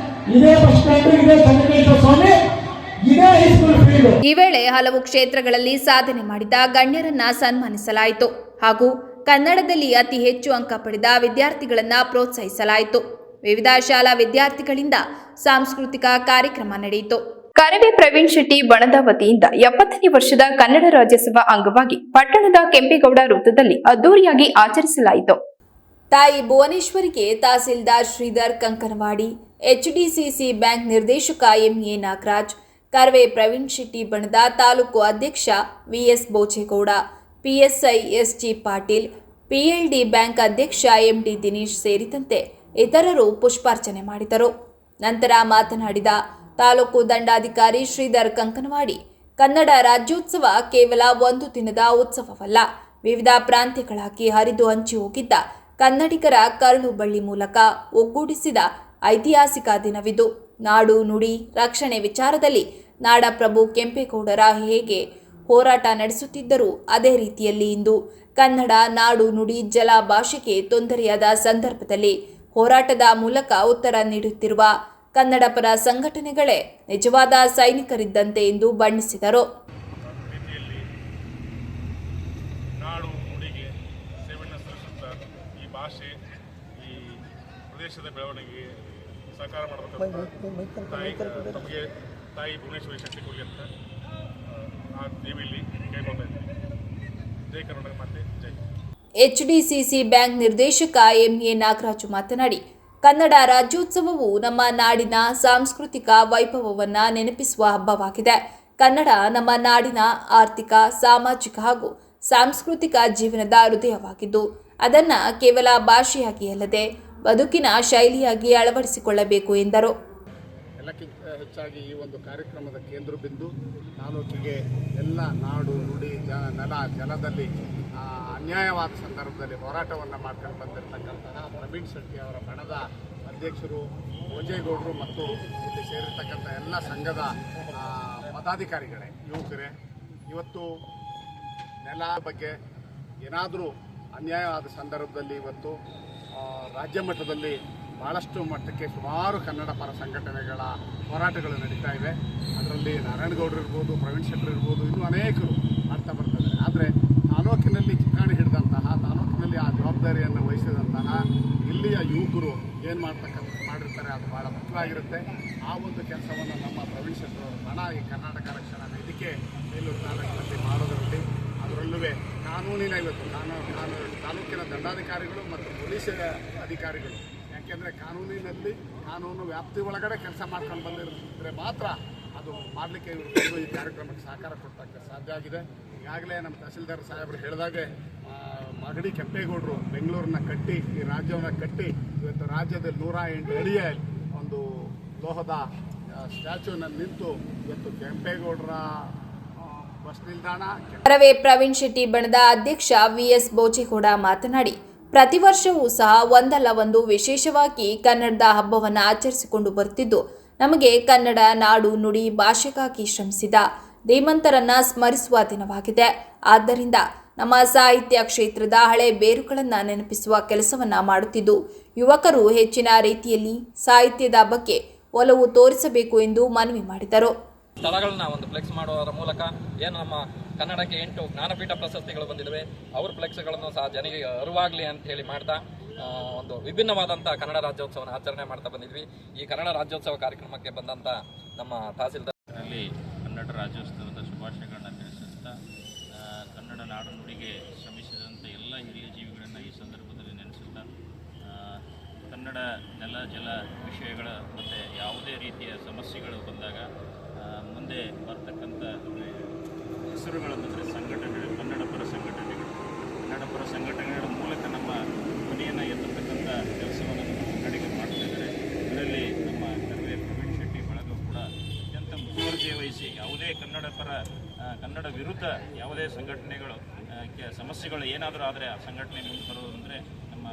ಇದೇ ಬಸ್ ಸ್ಟ್ಯಾಂಡ್, ಇದೇ ಚಂದ್ರಕೇಶ್ವರ ಸ್ವಾಮಿ, ಇದೇ ಹೈಸ್ಕೂಲ್ ಫೀಲ್ಡ್. ಈ ವೇಳೆ ಹಲವು ಕ್ಷೇತ್ರಗಳಲ್ಲಿ ಸಾಧನೆ ಮಾಡಿದ ಗಣ್ಯರನ್ನ ಸನ್ಮಾನಿಸಲಾಯಿತು ಹಾಗೂ ಕನ್ನಡದಲ್ಲಿ ಅತಿ ಹೆಚ್ಚು ಅಂಕ ಪಡೆದ ವಿದ್ಯಾರ್ಥಿಗಳನ್ನ ಪ್ರೋತ್ಸಾಹಿಸಲಾಯಿತು. ವಿವಿಧ ಶಾಲಾ ವಿದ್ಯಾರ್ಥಿಗಳಿಂದ ಸಾಂಸ್ಕೃತಿಕ ಕಾರ್ಯಕ್ರಮ ನಡೆಯಿತು. ಕರವೇ ಪ್ರವೀಣ್ ಶೆಟ್ಟಿ ಬಣದ ವತಿಯಿಂದ 70ನೇ ವರ್ಷದ ಕನ್ನಡ ರಾಜ್ಯೋತ್ಸವ ಅಂಗವಾಗಿ ಪಟ್ಟಣದ ಕೆಂಪೇಗೌಡ ವೃತ್ತದಲ್ಲಿ ಅದ್ದೂರಿಯಾಗಿ ಆಚರಿಸಲಾಯಿತು. ತಾಯಿ ಭುವನೇಶ್ವರಿಗೆ ತಹಸೀಲ್ದಾರ್ ಶ್ರೀಧರ್ ಕಂಕನವಾಡಿ, ಎಚ್ಡಿಸಿಸಿ ಬ್ಯಾಂಕ್ ನಿರ್ದೇಶಕ ಎಂಎ ನಾಗರಾಜ್, ಕರವೇ ಪ್ರವೀಣ್ ಶೆಟ್ಟಿ ಬಣದ ತಾಲೂಕು ಅಧ್ಯಕ್ಷ V S Bochegowda, PSI S G Patil, PLD bank ಅಧ್ಯಕ್ಷ ಎಂಡಿ ದಿನೇಶ್ ಸೇರಿದಂತೆ ಇತರರು ಪುಷ್ಪಾರ್ಚನೆ ಮಾಡಿದರು. ನಂತರ ಮಾತನಾಡಿದ ತಾಲೂಕು ದಂಡಾಧಿಕಾರಿ ಶ್ರೀಧರ್ ಕಂಕನವಾಡಿ, ಕನ್ನಡ ರಾಜ್ಯೋತ್ಸವ ಕೇವಲ ಒಂದು ದಿನದ ಉತ್ಸವವಲ್ಲ, ವಿವಿಧ ಪ್ರಾಂತ್ಯಗಳಾಗಿ ಹರಿದು ಹಂಚಿ ಹೋಗಿದ್ದ ಕನ್ನಡಿಗರ ಕರುಳು ಬಳ್ಳಿ ಮೂಲಕ ಒಗ್ಗೂಡಿಸಿದ ಐತಿಹಾಸಿಕ ದಿನವಿದು. ನಾಡು ನುಡಿ ರಕ್ಷಣೆ ವಿಚಾರದಲ್ಲಿ ನಾಡಪ್ರಭು ಕೆಂಪೇಗೌಡರ ಹೇಗೆ ಹೋರಾಟ ನಡೆಸುತ್ತಿದ್ದರೂ ಅದೇ ರೀತಿಯಲ್ಲಿ ಇಂದು ಕನ್ನಡ ನಾಡು ನುಡಿ ಜಲ ಭಾಷೆಗೆ ತೊಂದರೆಯಾದ ಸಂದರ್ಭದಲ್ಲಿ ಹೋರಾಟದ ಮೂಲಕ ಉತ್ತರ ನೀಡುತ್ತಿರುವ ಕನ್ನಡ ಪರ ಸಂಘಟನೆಗಳೇ ನಿಜವಾದ ಸೈನಿಕರಿದ್ದಂತೆ ಎಂದು ಬಣ್ಣಿಸಿದರು. ನಾಡು ನುಡಿಗೆ ಸೇವೆಯನ್ನು ಸಲ್ಲಿಸುತ್ತಾ ಈ ಭಾಷೆ, ಈ ಪ್ರದೇಶದ ಬೆಳವಣಿಗೆಗೆ ಸಹಕಾರ ಮಾಡಬೇಕಂತ ನಮಗೆ ತಾಯಿ ಭುವನೇಶ್ವರಿ ಶಕ್ತಿ ಕೊಡಿ ಅಂತ ಆ ದೇವಿಯಲ್ಲಿ ಕೇಳ್ಕೊತಾ ಇದ್ದೀನಿ. ಜೈ ಕರ್ನಾಟಕ ಮಾತೆ ಜೈ. HDCC ಬ್ಯಾಂಕ್ ನಿರ್ದೇಶಕ MA ನಾಗರಾಜು ಮಾತನಾಡಿ, ಕನ್ನಡ ರಾಜ್ಯೋತ್ಸವವು ನಮ್ಮ ನಾಡಿನ ಸಾಂಸ್ಕೃತಿಕ ವೈಭವವನ್ನು ನೆನಪಿಸುವ ಹಬ್ಬವಾಗಿದೆ. ಕನ್ನಡ ನಮ್ಮ ನಾಡಿನ ಆರ್ಥಿಕ, ಸಾಮಾಜಿಕ ಹಾಗೂ ಸಾಂಸ್ಕೃತಿಕ ಜೀವನದ ಹೃದಯವಾಗಿದ್ದು, ಅದನ್ನು ಕೇವಲ ಭಾಷೆಯಾಗಿ ಅಲ್ಲದೆ ಬದುಕಿನ ಶೈಲಿಯಾಗಿ ಅಳವಡಿಸಿಕೊಳ್ಳಬೇಕು ಎಂದರು. ಎಲ್ಲಕ್ಕಿಂತ ಹೆಚ್ಚಾಗಿ ಈ ಒಂದು ಕಾರ್ಯಕ್ರಮದ ಕೇಂದ್ರ ಬಿಂದು ತಾಲೂಕಿಗೆ ಎಲ್ಲ ನಾಡು, ನುಡಿ, ನೆಲ, ಜಲದಲ್ಲಿ ಅನ್ಯಾಯವಾದ ಸಂದರ್ಭದಲ್ಲಿ ಹೋರಾಟವನ್ನು ಮಾಡ್ಕೊಂಡು ಬಂದಿರತಕ್ಕಂತಹ ಪ್ರವೀಣ್ ಶೆಟ್ಟಿ ಅವರ ಬಣದ ಅಧ್ಯಕ್ಷರು ಭೋಜೇಗೌಡರು ಮತ್ತು ಇಲ್ಲಿ ಸೇರಿರ್ತಕ್ಕಂಥ ಎಲ್ಲ ಸಂಘದ ಪದಾಧಿಕಾರಿಗಳೇ, ಯುವಕರೇ, ಇವತ್ತು ನೆಲ ಬಗ್ಗೆ ಏನಾದರೂ ಅನ್ಯಾಯವಾದ ಸಂದರ್ಭದಲ್ಲಿ ಇವತ್ತು ರಾಜ್ಯ ಮಟ್ಟದಲ್ಲಿ ಭಾಳಷ್ಟು ಮಟ್ಟಕ್ಕೆ ಸುಮಾರು ಕನ್ನಡ ಪರ ಸಂಘಟನೆಗಳ ಹೋರಾಟಗಳು ನಡೀತಾ ಇವೆ. ಅದರಲ್ಲಿ ನಾರಾಯಣಗೌಡರು ಇರ್ಬೋದು, ಪ್ರವೀಣ್ ಶೆಟ್ಟರು ಇರ್ಬೋದು, ಇನ್ನೂ ಅನೇಕರು ಮಾಡ್ತಾ ಬರ್ತಿದ್ದಾರೆ. ಆದರೆ ತಾಲೂಕಿನಲ್ಲಿ ಚಿಕ್ಕಾಣಿ ಹಿಡಿದಂತಹ, ತಾಲೂಕಿನಲ್ಲಿ ಆ ಜವಾಬ್ದಾರಿಯನ್ನು ವಹಿಸಿದಂತಹ ಇಲ್ಲಿಯ ಯುವಕರು ಏನು ಮಾಡಿರ್ತಾರೆ ಅದು ಭಾಳ ಮುಖ್ಯವಾಗಿರುತ್ತೆ. ಆ ಒಂದು ಕೆಲಸವನ್ನು ನಮ್ಮ ಪ್ರವೀಣ್ ಶೆಟ್ಟರು ಬಣ ಈ ಕರ್ನಾಟಕ ರಕ್ಷಣಾ ವೇದಿಕೆ ಬೇಲೂರು ತಾಲೂಕಿನಲ್ಲಿ ಮಾಡೋದರಲ್ಲಿ, ಅದರಲ್ಲೂ ಕಾನೂನಿನ ಇವತ್ತು ತಾಲೂಕಿನ ದಂಡಾಧಿಕಾರಿಗಳು ಮತ್ತು ಪೊಲೀಸ್ ಅಧಿಕಾರಿಗಳು, ಯಾಕೆಂದರೆ ಕಾನೂನಿನಲ್ಲಿ ಕಾನೂನು ವ್ಯಾಪ್ತಿ ಒಳಗಡೆ ಕೆಲಸ ಮಾಡ್ಕೊಂಡು ಬಂದಿರಿದ್ರೆ ಮಾತ್ರ ಅದು ಮಾಡಲಿಕ್ಕೆ ಇವರು ಈ ಕಾರ್ಯಕ್ರಮಕ್ಕೆ ಸಹಕಾರ ಕೊಡ್ತಕ್ಕ ಸಾಧ್ಯ ಆಗಿದೆ. ಈಗಾಗಲೇ ನಮ್ಮ ತಹಸೀಲ್ದಾರ್ ಸಾಹೇಬರು ಹೇಳಿದಾಗೆ ಮಾಗಡಿ ಕೆಂಪೇಗೌಡರು ಬೆಂಗಳೂರನ್ನ ಕಟ್ಟಿ, ಈ ರಾಜ್ಯವನ್ನು ಕಟ್ಟಿ ಇವತ್ತು ರಾಜ್ಯದಲ್ಲಿ 108 ಅಡಿಯ ಒಂದು ಲೋಹದ ಸ್ಟ್ಯಾಚ್ಯೂನಲ್ಲಿ ನಿಂತು ಇವತ್ತು ಕೆಂಪೇಗೌಡರ ಬಸ್ ನಿಲ್ದಾಣ. ಕರವೇ ಪ್ರವೀಣ್ ಶೆಟ್ಟಿ ಬಣದ ಅಧ್ಯಕ್ಷ VS ಬೋಚೇಗೌಡ ಮಾತನಾಡಿ, ಪ್ರತಿ ವರ್ಷವೂ ಸಹ ಒಂದಲ್ಲ ಒಂದು ವಿಶೇಷವಾಗಿ ಕನ್ನಡದ ಹಬ್ಬವನ್ನು ಆಚರಿಸಿಕೊಂಡು ಬರುತ್ತಿದ್ದು, ನಮಗೆ ಕನ್ನಡ ನಾಡು, ನುಡಿ, ಭಾಷೆಗಾಗಿ ಶ್ರಮಿಸಿದ ಧೀಮಂತರನ್ನ ಸ್ಮರಿಸುವ ದಿನವಾಗಿದೆ. ಆದ್ದರಿಂದ ನಮ್ಮ ಸಾಹಿತ್ಯ ಕ್ಷೇತ್ರದ ಹಳೆ ಬೇರುಗಳನ್ನು ನೆನಪಿಸುವ ಕೆಲಸವನ್ನ ಮಾಡುತ್ತಿದ್ದು, ಯುವಕರು ಹೆಚ್ಚಿನ ರೀತಿಯಲ್ಲಿ ಸಾಹಿತ್ಯದ ಬಗ್ಗೆ ಒಲವು ತೋರಿಸಬೇಕು ಎಂದು ಮನವಿ ಮಾಡಿದರು. ಸ್ಥಳಗಳನ್ನ ಒಂದು ಫ್ಲೆಕ್ಸ್ ಮಾಡುವುದರ ಮೂಲಕ ಏನು ನಮ್ಮ ಕನ್ನಡಕ್ಕೆ 8 ಜ್ಞಾನಪೀಠ ಪ್ರಶಸ್ತಿಗಳು ಬಂದಿದ್ದಾವೆ, ಅವ್ರ ಫ್ಲೆಕ್ಸ್ಗಳನ್ನು ಸಹ ಜನರಿಗೆ ಅರಿವಾಗಲಿ ಅಂತ ಹೇಳಿ ಮಾಡ್ತಾ ಒಂದು ವಿಭಿನ್ನವಾದಂಥ ಕನ್ನಡ ರಾಜ್ಯೋತ್ಸವನ ಆಚರಣೆ ಮಾಡ್ತಾ ಬಂದಿದ್ವಿ. ಈ ಕನ್ನಡ ರಾಜ್ಯೋತ್ಸವ ಕಾರ್ಯಕ್ರಮಕ್ಕೆ ಬಂದಂಥ ನಮ್ಮ ತಹಸೀಲ್ದಾರ್ನಲ್ಲಿ ಕನ್ನಡ ರಾಜ್ಯೋತ್ಸವದ ಶುಭಾಶಯಗಳನ್ನು ತಿಳಿಸುತ್ತಾ, ಕನ್ನಡ ನಾಡು ನುಡಿಗೆ ಶ್ರಮಿಸಿದಂಥ ಎಲ್ಲ ಹಿರಿಯ ಜೀವಿಗಳನ್ನು ಈ ಸಂದರ್ಭದಲ್ಲಿ ನೆನೆಸುತ್ತಾ, ಕನ್ನಡ ನೆಲ ಜಲ ವಿಷಯಗಳ ಮತ್ತು ಯಾವುದೇ ರೀತಿಯ ಸಮಸ್ಯೆಗಳು ಬಂದಾಗ ಮುಂದೆ ಬರ್ತಕ್ಕಂಥ ಹೆಸರುಗಳಂದರೆ ಸಂಘಟನೆಗಳು, ಕನ್ನಡ ಪರ ಸಂಘಟನೆಗಳ ಮೂಲಕ ನಮ್ಮ ಧ್ವನಿಯನ್ನು ಎತ್ತತಕ್ಕಂಥ ಕೆಲಸವನ್ನು ನಮ್ಮ ಕಡೆಗೆ ಮಾಡ್ತಾ ಇದ್ದಾರೆ. ಇದರಲ್ಲಿ ನಮ್ಮ ಕರವೇ ಪ್ರವೀಣ್ ಶೆಟ್ಟಿ ಬಳಗ ಕೂಡ ಅತ್ಯಂತ ಮುತುವರ್ಜಿ ವಹಿಸಿ ಯಾವುದೇ ಕನ್ನಡ ವಿರುದ್ಧ ಯಾವುದೇ ಸಂಘಟನೆಗಳು ಸಮಸ್ಯೆಗಳು ಏನಾದರೂ ಆದರೆ ಆ ಸಂಘಟನೆ ಮುಂದೆ ಬರೋದಂದರೆ ನಮ್ಮ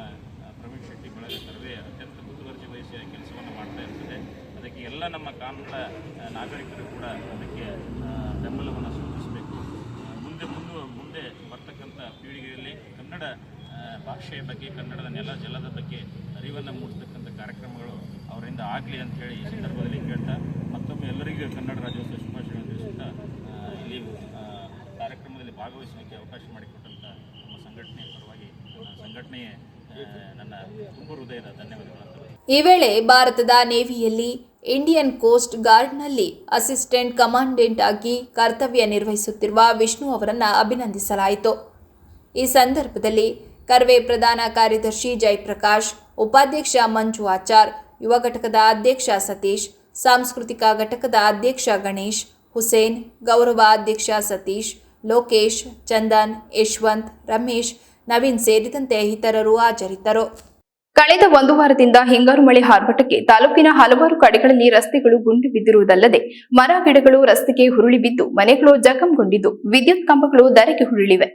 ಪ್ರವೀಣ್ ಶೆಟ್ಟಿ ಬಳಗ ಕರವೇ ಅತ್ಯಂತ ಮುತುವರ್ಜಿ ವಹಿಸಿ ಕೆಲಸವನ್ನು ಮಾಡ್ತಾ ಇರ್ತದೆ. ಅದಕ್ಕೆ ಎಲ್ಲ ನಮ್ಮ ಕನ್ನಡ ನಾಗರಿಕರು ಕೂಡ ಅದಕ್ಕೆ ಬೆಂಬಲವನ್ನು ಸೂಚಿಸಬೇಕು. ಮುಂದೆ ಬರ್ತಕ್ಕಂಥ ಪೀಳಿಗೆಯಲ್ಲಿ ಕನ್ನಡ ಭಾಷೆಯ ಬಗ್ಗೆ, ಕನ್ನಡದ ನೆಲ ಜಲದ ಬಗ್ಗೆ ಅರಿವನ್ನು ಮೂಡಿಸ್ತಕ್ಕಂಥ ಕಾರ್ಯಕ್ರಮಗಳು ಅವರಿಂದ ಆಗಲಿ ಅಂತ ಹೇಳಿ ಈ ಸಂದರ್ಭದಲ್ಲಿ ಕೇಳ್ತಾ, ಮತ್ತೊಮ್ಮೆ ಎಲ್ಲರಿಗೂ ಕನ್ನಡ ರಾಜ್ಯೋತ್ಸವ ಶುಭಾಶಯಗಳನ್ನು ತಿಳಿಸುತ್ತಾ, ಇಲ್ಲಿ ಕಾರ್ಯಕ್ರಮದಲ್ಲಿ ಭಾಗವಹಿಸಲಿಕ್ಕೆ ಅವಕಾಶ ಮಾಡಿಕೊಟ್ಟಂಥ ನಮ್ಮ ಸಂಘಟನೆಯ ಪರವಾಗಿ ಸಂಘಟನೆಯೇ ನನ್ನ ತುಂಬ ಹೃದಯದ ಧನ್ಯವಾದಗಳು. ಈ ವೇಳೆ ಭಾರತದ ನೇವಿಯಲ್ಲಿ ಇಂಡಿಯನ್ ಕೋಸ್ಟ್ ಗಾರ್ಡ್ನಲ್ಲಿ ಅಸಿಸ್ಟೆಂಟ್ ಕಮಾಂಡೆಂಟ್ ಆಗಿ ಕರ್ತವ್ಯ ನಿರ್ವಹಿಸುತ್ತಿರುವ ವಿಷ್ಣು ಅವರನ್ನು ಅಭಿನಂದಿಸಲಾಯಿತು. ಈ ಸಂದರ್ಭದಲ್ಲಿ ಕರವೇ ಪ್ರಧಾನ ಕಾರ್ಯದರ್ಶಿ ಜಯಪ್ರಕಾಶ್, ಉಪಾಧ್ಯಕ್ಷ ಮಂಜು ಆಚಾರ್, ಯುವ ಘಟಕದ ಅಧ್ಯಕ್ಷ ಸತೀಶ್, ಸಾಂಸ್ಕೃತಿಕ ಘಟಕದ ಅಧ್ಯಕ್ಷ ಗಣೇಶ್, ಹುಸೇನ್, ಗೌರವ ಅಧ್ಯಕ್ಷ ಸತೀಶ್, ಲೋಕೇಶ್, ಚಂದನ್, ಯಶವಂತ್, ರಮೇಶ್, ನವೀನ್ ಸೇರಿದಂತೆ ಇತರರು ಹಾಜರಿದ್ದರು. ಕಳೆದ 1 ವಾರದಿಂದ ಹಿಂಗಾರು ಮಳೆ ಆರ್ಭಟಕ್ಕೆ ತಾಲೂಕಿನ ಹಲವಾರು ಕಡೆಗಳಲ್ಲಿ ರಸ್ತೆಗಳು ಗುಂಡಿ ಬಿದ್ದಿರುವುದಲ್ಲದೆ ಮರ ಗಿಡಗಳು ರಸ್ತೆಗೆ ಹುರುಳಿ ಬಿದ್ದು ಮನೆಗಳು ಜಖಂಗೊಂಡಿದ್ದು ವಿದ್ಯುತ್ ಕಂಬಗಳು ಧರೆಗೆ ಉರುಳಿವೆ.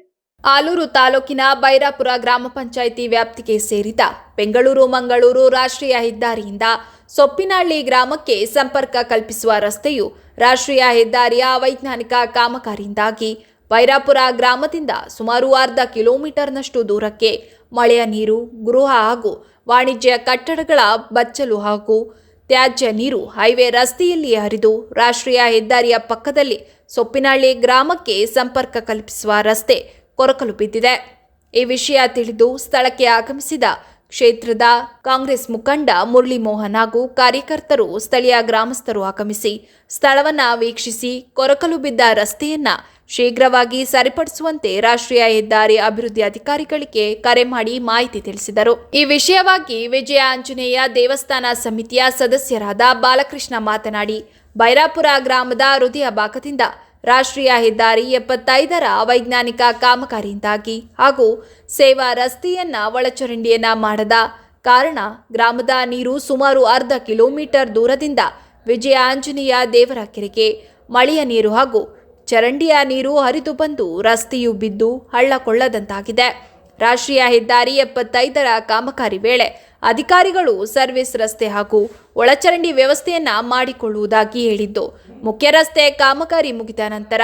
ಆಲೂರು ತಾಲೂಕಿನ ಬೈರಾಪುರ ಗ್ರಾಮ ಪಂಚಾಯಿತಿ ವ್ಯಾಪ್ತಿಗೆ ಸೇರಿದ ಬೆಂಗಳೂರು ಮಂಗಳೂರು ರಾಷ್ಟ್ರೀಯ ಹೆದ್ದಾರಿಯಿಂದ ಸೊಪ್ಪಿನಹಳ್ಳಿ ಗ್ರಾಮಕ್ಕೆ ಸಂಪರ್ಕ ಕಲ್ಪಿಸುವ ರಸ್ತೆಯು ರಾಷ್ಟ್ರೀಯ ಹೆದ್ದಾರಿಯ ಅವೈಜ್ಞಾನಿಕ ಕಾಮಗಾರಿಯಿಂದಾಗಿ ಬೈರಾಪುರ ಗ್ರಾಮದಿಂದ ಸುಮಾರು 1/2 ಕಿಲೋಮೀಟರ್ನಷ್ಟು ದೂರಕ್ಕೆ ಮಳೆಯ ನೀರು, ಗೃಹ ಹಾಗೂ ವಾಣಿಜ್ಯ ಕಟ್ಟಡಗಳ ಬಚ್ಚಲು ಹಾಗೂ ತ್ಯಾಜ್ಯ ನೀರು ಹೈವೇ ರಸ್ತೆಯಲ್ಲಿ ಹರಿದು ರಾಷ್ಟ್ರೀಯ ಹೆದ್ದಾರಿಯ ಪಕ್ಕದಲ್ಲಿ ಸೊಪ್ಪಿನಹಳ್ಳಿ ಗ್ರಾಮಕ್ಕೆ ಸಂಪರ್ಕ ಕಲ್ಪಿಸುವ ರಸ್ತೆ ಕೊರಕಲು ಬಿದ್ದಿದೆ. ಈ ವಿಷಯ ತಿಳಿದು ಸ್ಥಳಕ್ಕೆ ಆಗಮಿಸಿದ ಕ್ಷೇತ್ರದ ಕಾಂಗ್ರೆಸ್ ಮುಖಂಡ ಮುರಳಿ ಮೋಹನ್ ಹಾಗೂ ಕಾರ್ಯಕರ್ತರು, ಸ್ಥಳೀಯ ಗ್ರಾಮಸ್ಥರು ಆಗಮಿಸಿ ಸ್ಥಳವನ್ನು ವೀಕ್ಷಿಸಿ ಕೊರಕಲು ಬಿದ್ದ ರಸ್ತೆಯನ್ನ ಶೀಘ್ರವಾಗಿ ಸರಿಪಡಿಸುವಂತೆ ರಾಷ್ಟ್ರೀಯ ಹೆದ್ದಾರಿ ಅಭಿವೃದ್ಧಿ ಅಧಿಕಾರಿಗಳಿಗೆ ಕರೆ ಮಾಡಿ ಮಾಹಿತಿ ತಿಳಿಸಿದರು. ಈ ವಿಷಯವಾಗಿ ವಿಜಯ ಆಂಜನೇಯ ದೇವಸ್ಥಾನ ಸಮಿತಿಯ ಸದಸ್ಯರಾದ ಬಾಲಕೃಷ್ಣ ಮಾತನಾಡಿ, ಬೈರಾಪುರ ಗ್ರಾಮದ ಹೃದಯ ಭಾಗದಿಂದ ರಾಷ್ಟ್ರೀಯ ಹೆದ್ದಾರಿ 75ರ ವೈಜ್ಞಾನಿಕ ಕಾಮಗಾರಿಯಿಂದಾಗಿ ಹಾಗೂ ಸೇವಾ ರಸ್ತೆಯನ್ನ ಒಳಚರಂಡಿಯನ್ನ ಮಾಡದ ಕಾರಣ ಗ್ರಾಮದ ನೀರು ಸುಮಾರು ಅರ್ಧ ಕಿಲೋಮೀಟರ್ ದೂರದಿಂದ ವಿಜಯ ಆಂಜನೇಯ ದೇವರ ಕೆರೆಗೆ ಮಳೆಯ ನೀರು ಹಾಗೂ ಚರಂಡಿಯ ನೀರು ಹರಿದು ಬಂದು ರಸ್ತೆಯು ಬಿದ್ದು ಹಳ್ಳಕೊಳ್ಳದಂತಾಗಿದೆ. ರಾಷ್ಟ್ರೀಯ ಹೆದ್ದಾರಿ 75ರ ಕಾಮಗಾರಿ ವೇಳೆ ಅಧಿಕಾರಿಗಳು ಸರ್ವಿಸ್ ರಸ್ತೆ ಹಾಗೂ ಒಳಚರಂಡಿ ವ್ಯವಸ್ಥೆಯನ್ನ ಮಾಡಿಕೊಳ್ಳುವುದಾಗಿ ಹೇಳಿದ್ದು, ಮುಖ್ಯ ರಸ್ತೆ ಕಾಮಗಾರಿ ಮುಗಿದ ನಂತರ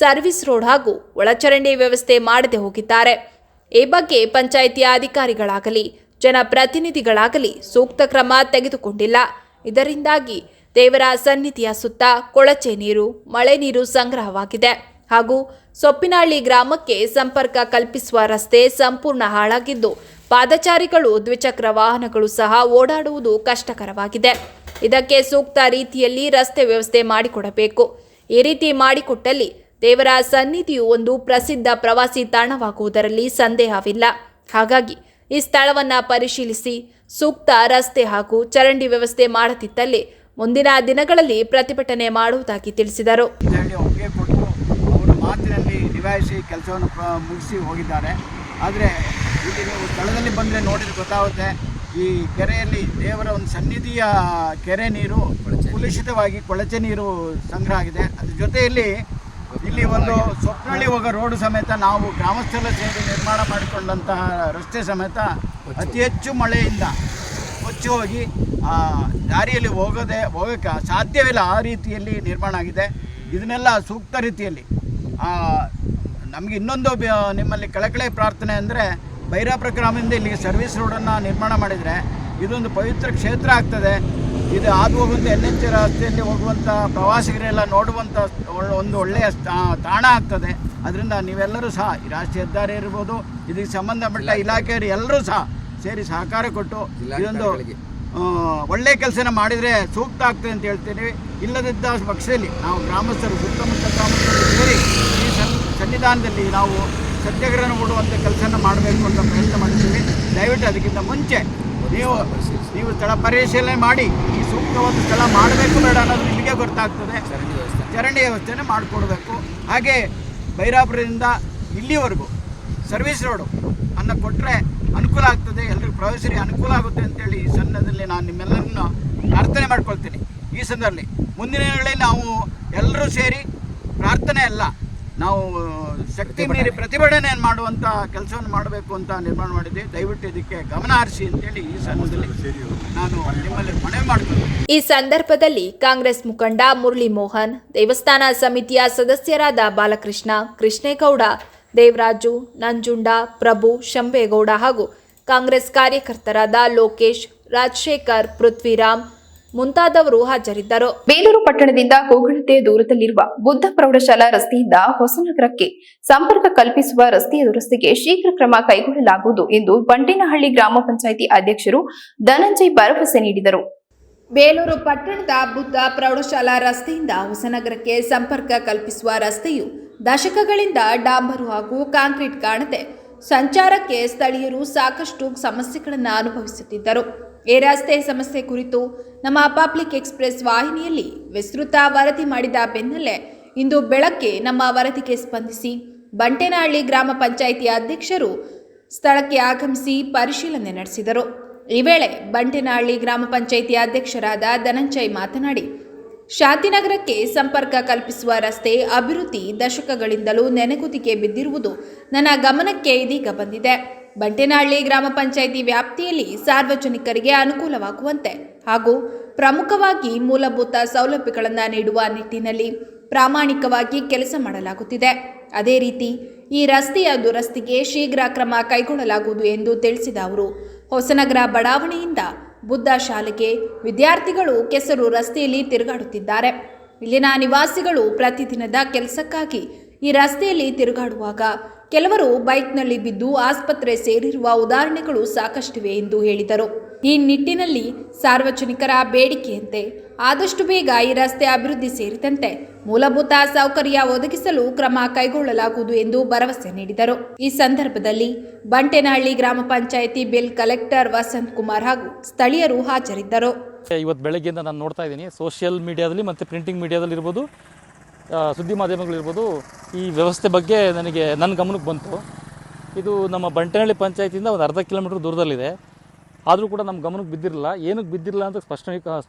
ಸರ್ವಿಸ್ ರೋಡ್ ಹಾಗೂ ಒಳಚರಂಡಿ ವ್ಯವಸ್ಥೆ ಮಾಡದೆ ಹೋಗಿದ್ದಾರೆ. ಈ ಬಗ್ಗೆ ಪಂಚಾಯಿತಿಯ ಅಧಿಕಾರಿಗಳಾಗಲಿ ಜನಪ್ರತಿನಿಧಿಗಳಾಗಲಿ ಸೂಕ್ತ ಕ್ರಮ ತೆಗೆದುಕೊಂಡಿಲ್ಲ. ಇದರಿಂದಾಗಿ ದೇವರ ಸನ್ನಿಧಿಯ ಸುತ್ತ ಕೊಳಚೆ ನೀರು, ಮಳೆ ನೀರು ಸಂಗ್ರಹವಾಗಿದೆ ಹಾಗೂ ಸೊಪ್ಪಿನಹಳ್ಳಿ ಗ್ರಾಮಕ್ಕೆ ಸಂಪರ್ಕ ಕಲ್ಪಿಸುವ ರಸ್ತೆ ಸಂಪೂರ್ಣ ಹಾಳಾಗಿದ್ದು ಪಾದಚಾರಿಗಳು, ದ್ವಿಚಕ್ರ ವಾಹನಗಳು ಸಹ ಓಡಾಡುವುದು ಕಷ್ಟಕರವಾಗಿದೆ. ಇದಕ್ಕೆ ಸೂಕ್ತ ರೀತಿಯಲ್ಲಿ ರಸ್ತೆ ವ್ಯವಸ್ಥೆ ಮಾಡಿಕೊಡಬೇಕು. ಈ ರೀತಿ ಮಾಡಿಕೊಟ್ಟಲ್ಲಿ ದೇವರ ಸನ್ನಿಧಿಯು ಒಂದು ಪ್ರಸಿದ್ಧ ಪ್ರವಾಸಿ ತಾಣವಾಗುವುದರಲ್ಲಿ ಸಂದೇಹವಿಲ್ಲ. ಹಾಗಾಗಿ ಈ ಸ್ಥಳವನ್ನು ಪರಿಶೀಲಿಸಿ ಸೂಕ್ತ ರಸ್ತೆ ಹಾಗೂ ಚರಂಡಿ ವ್ಯವಸ್ಥೆ ಮಾಡದಿದ್ದಲ್ಲಿ ಮುಂದಿನ ದಿನಗಳಲ್ಲಿ ಪ್ರತಿಭಟನೆ ಮಾಡುವುದಾಗಿ ತಿಳಿಸಿದರು. ಒಪ್ಪಿಗೆ ಕೊಟ್ಟು ಅವರು ಮಾತಿನಲ್ಲಿ ನಿಭಾಯಿಸಿ ಕೆಲಸವನ್ನು ಮುಗಿಸಿ ಹೋಗಿದ್ದಾರೆ. ಆದರೆ ಇಲ್ಲಿ ನೀವು ಸ್ಥಳದಲ್ಲಿ ಬಂದರೆ ನೋಡಿದ್ರೆ ಗೊತ್ತಾಗುತ್ತೆ, ಈ ಕೆರೆಯಲ್ಲಿ ದೇವರ ಒಂದು ಸನ್ನಿಧಿಯ ಕೆರೆ ನೀರು ಕಲುಷಿತವಾಗಿ ಕೊಳಚೆ ನೀರು ಸಂಗ್ರಹ ಆಗಿದೆ. ಅದ್ರ ಜೊತೆಯಲ್ಲಿ ಇಲ್ಲಿ ಒಂದು ಸೊಪ್ನಹಳ್ಳಿ ಹೋಗೋ ರೋಡು ಸಮೇತ ನಾವು ಗ್ರಾಮಸ್ಥರ ಸೇರಿ ನಿರ್ಮಾಣ ಮಾಡಿಕೊಂಡಂತಹ ರಸ್ತೆ ಸಮೇತ ಅತಿ ಹೆಚ್ಚು ಮಳೆಯಿಂದ ಕೊಚ್ಚಿ ಹೋಗಿ ದಾರಿಯಲ್ಲಿ ಹೋಗೋಕ್ಕೆ ಸಾಧ್ಯವಿಲ್ಲ, ಆ ರೀತಿಯಲ್ಲಿ ನಿರ್ಮಾಣ ಆಗಿದೆ. ಇದನ್ನೆಲ್ಲ ಸೂಕ್ತ ರೀತಿಯಲ್ಲಿ ನಮಗೆ ಇನ್ನೊಂದು ನಿಮ್ಮಲ್ಲಿ ಕಳಕಳಿ ಪ್ರಾರ್ಥನೆ ಅಂದರೆ, ಬೈರಾಪುರ ಗ್ರಾಮದಿಂದ ಇಲ್ಲಿಗೆ ಸರ್ವಿಸ್ ರೋಡನ್ನು ನಿರ್ಮಾಣ ಮಾಡಿದರೆ ಇದೊಂದು ಪವಿತ್ರ ಕ್ಷೇತ್ರ ಆಗ್ತದೆ. ಇದು ಹಾದು ಹೋಗುವಂಥ NH ರಸ್ತೆಯಲ್ಲಿ ಹೋಗುವಂಥ ಪ್ರವಾಸಿಗರೆಲ್ಲ ನೋಡುವಂಥ ಒಂದು ಒಳ್ಳೆಯ ತಾಣ ಆಗ್ತದೆ. ಅದರಿಂದ ನೀವೆಲ್ಲರೂ ಸಹ ಈ ರಾಷ್ಟ್ರೀಯ ಹೆದ್ದಾರಿ ಇರ್ಬೋದು, ಇದಕ್ಕೆ ಸಂಬಂಧಪಟ್ಟ ಇಲಾಖೆಯವರು ಎಲ್ಲರೂ ಸಹ ಸೇರಿ ಸಹಕಾರ ಕೊಟ್ಟು ಇದೊಂದು ಒಳ್ಳೆಯ ಕೆಲಸನ ಮಾಡಿದರೆ ಸೂಕ್ತ ಆಗ್ತದೆ ಅಂತ ಹೇಳ್ತೀವಿ. ಇಲ್ಲದಿದ್ದ ಪಕ್ಷದಲ್ಲಿ ನಾವು ಗ್ರಾಮಸ್ಥರು, ಸುತ್ತಮುತ್ತ ಗ್ರಾಮಸ್ಥರು ಸೇರಿ ಈ ಸನ್ನಿಧಾನದಲ್ಲಿ ನಾವು ಸತ್ಯಾಗ್ರಹ ಹೂಡುವಂಥ ಕೆಲಸನ ಮಾಡಬೇಕು ಅಂತ ಪ್ರಯತ್ನ ಮಾಡ್ತೀವಿ. ದಯವಿಟ್ಟು ಅದಕ್ಕಿಂತ ಮುಂಚೆ ನೀವು ಸ್ಥಳ ಪರಿಶೀಲನೆ ಮಾಡಿ ಈ ಸೂಕ್ತವಾದ ಸ್ಥಳ ಮಾಡಬೇಕು ಬೇಡ ಅನ್ನೋದು ನಿಮಗೆ ಗೊತ್ತಾಗ್ತದೆ. ಚರಂಡಿ ವ್ಯವಸ್ಥೆನೇ ಮಾಡಿಕೊಡ್ಬೇಕು. ಹಾಗೆ ಬೈರಾಪುರದಿಂದ ಇಲ್ಲಿವರೆಗೂ ಸರ್ವಿಸ್ ರೋಡು ಅನ್ನು ಕೊಟ್ಟರೆ ಅನುಕೂಲ ಆಗ್ತದೆ, ಎಲ್ಲರಿಗೂ ಪ್ರವಾಸಿಗರಿಗೆ ಅನುಕೂಲ ಆಗುತ್ತೆ ಅಂತೇಳಿ ಈ ಸಂದರ್ಭದಲ್ಲಿ ನಾನು ನಿಮ್ಮೆಲ್ಲರನ್ನು ಪ್ರಾರ್ಥನೆ ಮಾಡ್ಕೊಳ್ತೀನಿ. ಈ ಸಂದರ್ಭದಲ್ಲಿ ಮುಂದಿನ ದಿನಗಳಲ್ಲಿ ನಾವು ಎಲ್ಲರೂ ಸೇರಿ ಪ್ರಾರ್ಥನೆ ಅಲ್ಲ, ನಾವು ಶಕ್ತಿ ಮೀರಿ ಪ್ರತಿಭಟನೆ ಮಾಡುವಂಥ ಕೆಲಸವನ್ನು ಮಾಡಬೇಕು ಅಂತ ನಿರ್ಮಾಣ ಮಾಡಿದ್ದೀವಿ. ದಯವಿಟ್ಟು ಇದಕ್ಕೆ ಗಮನ ಹರಿಸಿ ಅಂತೇಳಿ ಈ ಸಂದರ್ಭದಲ್ಲಿ ನಾನು ನಿಮ್ಮಲ್ಲಿ ಮನವಿ ಮಾಡ್ತೀನಿ. ಈ ಸಂದರ್ಭದಲ್ಲಿ ಕಾಂಗ್ರೆಸ್ ಮುಖಂಡ ಮುರಳಿ ಮೋಹನ್, ದೇವಸ್ಥಾನ ಸಮಿತಿಯ ಸದಸ್ಯರಾದ ಬಾಲಕೃಷ್ಣ, ಕೃಷ್ಣೇಗೌಡ, ದೇವರಾಜು, ನಂಜುಂಡ, ಪ್ರಭು, ಶಂಬೇಗೌಡ ಹಾಗೂ ಕಾಂಗ್ರೆಸ್ ಕಾರ್ಯಕರ್ತರಾದ ಲೋಕೇಶ್, ರಾಜಶೇಖರ್, ಪೃಥ್ವಿರಾಮ್ ಮುಂತಾದವರು ಹಾಜರಿದ್ದರು. ಬೇಲೂರು ಪಟ್ಟಣದಿಂದ ಹೋಗಲತೆ ದೂರದಲ್ಲಿರುವ ಬುದ್ಧ ಪ್ರೌಢಶಾಲಾ ರಸ್ತೆಯಿಂದ ಹೊಸನಗರಕ್ಕೆ ಸಂಪರ್ಕ ಕಲ್ಪಿಸುವ ರಸ್ತೆಯ ದುರಸ್ತಿಗೆ ಶೀಘ್ರ ಕ್ರಮ ಕೈಗೊಳ್ಳಲಾಗುವುದು ಎಂದು ಬಂಟೇನಹಳ್ಳಿ ಗ್ರಾಮ ಪಂಚಾಯಿತಿ ಅಧ್ಯಕ್ಷರು ಧನಂಜಯ್ ಭರವಸೆ ನೀಡಿದರು. ಬೇಲೂರು ಪಟ್ಟಣದ ಬುದ್ಧ ಪ್ರೌಢಶಾಲಾ ರಸ್ತೆಯಿಂದ ಹೊಸನಗರಕ್ಕೆ ಸಂಪರ್ಕ ಕಲ್ಪಿಸುವ ರಸ್ತೆಯು ದಶಕಗಳಿಂದ ಡಾಂಬರು ಹಾಗೂ ಕಾಂಕ್ರೀಟ್ ಕಾಣದೆ ಸಂಚಾರಕ್ಕೆ ಸ್ಥಳೀಯರು ಸಾಕಷ್ಟು ಸಮಸ್ಯೆಗಳನ್ನು ಅನುಭವಿಸುತ್ತಿದ್ದರು. ಈ ರಸ್ತೆ ಸಮಸ್ಯೆ ಕುರಿತು ನಮ್ಮ ಪಬ್ಲಿಕ್ ಎಕ್ಸ್ಪ್ರೆಸ್ ವಾಹಿನಿಯಲ್ಲಿ ವಿಸ್ತೃತ ವರದಿ ಮಾಡಿದ ಬೆನ್ನಲ್ಲೇ ಇಂದು ಬೆಳಗ್ಗೆ ನಮ್ಮ ವರದಿಗೆ ಸ್ಪಂದಿಸಿ ಬಂಟೇನಹಳ್ಳಿ ಗ್ರಾಮ ಪಂಚಾಯಿತಿ ಅಧ್ಯಕ್ಷರು ಸ್ಥಳಕ್ಕೆ ಆಗಮಿಸಿ ಪರಿಶೀಲನೆ ನಡೆಸಿದರು. ಈ ವೇಳೆ ಬಂಟೇನಹಳ್ಳಿ ಗ್ರಾಮ ಪಂಚಾಯಿತಿ ಅಧ್ಯಕ್ಷರಾದ ಧನಂಜಯ್ ಮಾತನಾಡಿ, ಶಾಂತಿನಗರಕ್ಕೆ ಸಂಪರ್ಕ ಕಲ್ಪಿಸುವ ರಸ್ತೆ ಅಭಿವೃದ್ಧಿ ದಶಕಗಳಿಂದಲೂ ನೆನೆಗುದಿಗೆ ಬಿದ್ದಿರುವುದು ನನ್ನ ಗಮನಕ್ಕೆ ಇದೀಗ ಬಂದಿದೆ. ಬಂಟೇನಹಳ್ಳಿ ಗ್ರಾಮ ಪಂಚಾಯಿತಿ ವ್ಯಾಪ್ತಿಯಲ್ಲಿ ಸಾರ್ವಜನಿಕರಿಗೆ ಅನುಕೂಲವಾಗುವಂತೆ ಹಾಗೂ ಪ್ರಮುಖವಾಗಿ ಮೂಲಭೂತ ಸೌಲಭ್ಯಗಳನ್ನು ನೀಡುವ ನಿಟ್ಟಿನಲ್ಲಿ ಪ್ರಾಮಾಣಿಕವಾಗಿ ಕೆಲಸ ಮಾಡಲಾಗುತ್ತಿದೆ. ಅದೇ ರೀತಿ ಈ ರಸ್ತೆಯ ದುರಸ್ತಿಗೆ ಶೀಘ್ರ ಕ್ರಮ ಕೈಗೊಳ್ಳಲಾಗುವುದು ಎಂದು ತಿಳಿಸಿದ ಅವರು, ಹೊಸನಗರ ಬಡಾವಣೆಯಿಂದ ಬುದ್ಧ ಶಾಲೆಗೆ ವಿದ್ಯಾರ್ಥಿಗಳು ಕೆಸರು ರಸ್ತೆಯಲ್ಲಿ ತಿರುಗಾಡುತ್ತಿದ್ದಾರೆ. ಇಲ್ಲಿನ ನಿವಾಸಿಗಳು ಪ್ರತಿದಿನದ ಕೆಲಸಕ್ಕಾಗಿ ಈ ರಸ್ತೆಯಲ್ಲಿ ತಿರುಗಾಡುವಾಗ ಕೆಲವರು ಬೈಕ್ನಲ್ಲಿ ಬಿದ್ದು ಆಸ್ಪತ್ರೆ ಸೇರಿರುವ ಉದಾಹರಣೆಗಳು ಸಾಕಷ್ಟಿವೆ ಎಂದು ಹೇಳಿದರು. ಈ ನಿಟ್ಟಿನಲ್ಲಿ ಸಾರ್ವಜನಿಕರ ಬೇಡಿಕೆಯಂತೆ ಆದಷ್ಟು ಬೇಗ ಈ ರಸ್ತೆ ಅಭಿವೃದ್ಧಿ ಸೇರಿದಂತೆ ಮೂಲಭೂತ ಸೌಕರ್ಯ ಒದಗಿಸಲು ಕ್ರಮ ಕೈಗೊಳ್ಳಲಾಗುವುದು ಎಂದು ಭರವಸೆ ನೀಡಿದರು. ಈ ಸಂದರ್ಭದಲ್ಲಿ ಬಂಟೇನಹಳ್ಳಿ ಗ್ರಾಮ ಪಂಚಾಯಿತಿ ಬಿಲ್ ಕಲೆಕ್ಟರ್ ವಸಂತ್ ಕುಮಾರ್ ಹಾಗೂ ಸ್ಥಳೀಯರು ಹಾಜರಿದ್ದರು. ಇವತ್ತು ಬೆಳಗ್ಗೆಯಿಂದ ನಾನು ನೋಡ್ತಾ ಇದ್ದೀನಿ ಸೋಷಿಯಲ್ ಮೀಡಿಯಾದಲ್ಲಿ ಮತ್ತು ಪ್ರಿಂಟಿಂಗ್ ಮೀಡಿಯಾದಲ್ಲಿ ಇರ್ಬೋದು, ಸುದ್ದಿ ಮಾಧ್ಯಮಗಳಿರ್ಬೋದು, ಈ ವ್ಯವಸ್ಥೆ ಬಗ್ಗೆ ನನ್ನ ಗಮನಕ್ಕೆ ಬಂತು. ಇದು ನಮ್ಮ ಬಂಟೇನಹಳ್ಳಿ ಪಂಚಾಯತಿಯಿಂದ ಒಂದು ಅರ್ಧ ಕಿಲೋಮೀಟ್ರ್ ದೂರದಲ್ಲಿದೆ. ಆದರೂ ಕೂಡ ನಮ್ಮ ಗಮನಕ್ಕೆ ಬಿದ್ದಿರಲಿಲ್ಲ. ಏನಕ್ಕೆ ಬಿದ್ದಿರಲಿಲ್ಲ ಅಂತ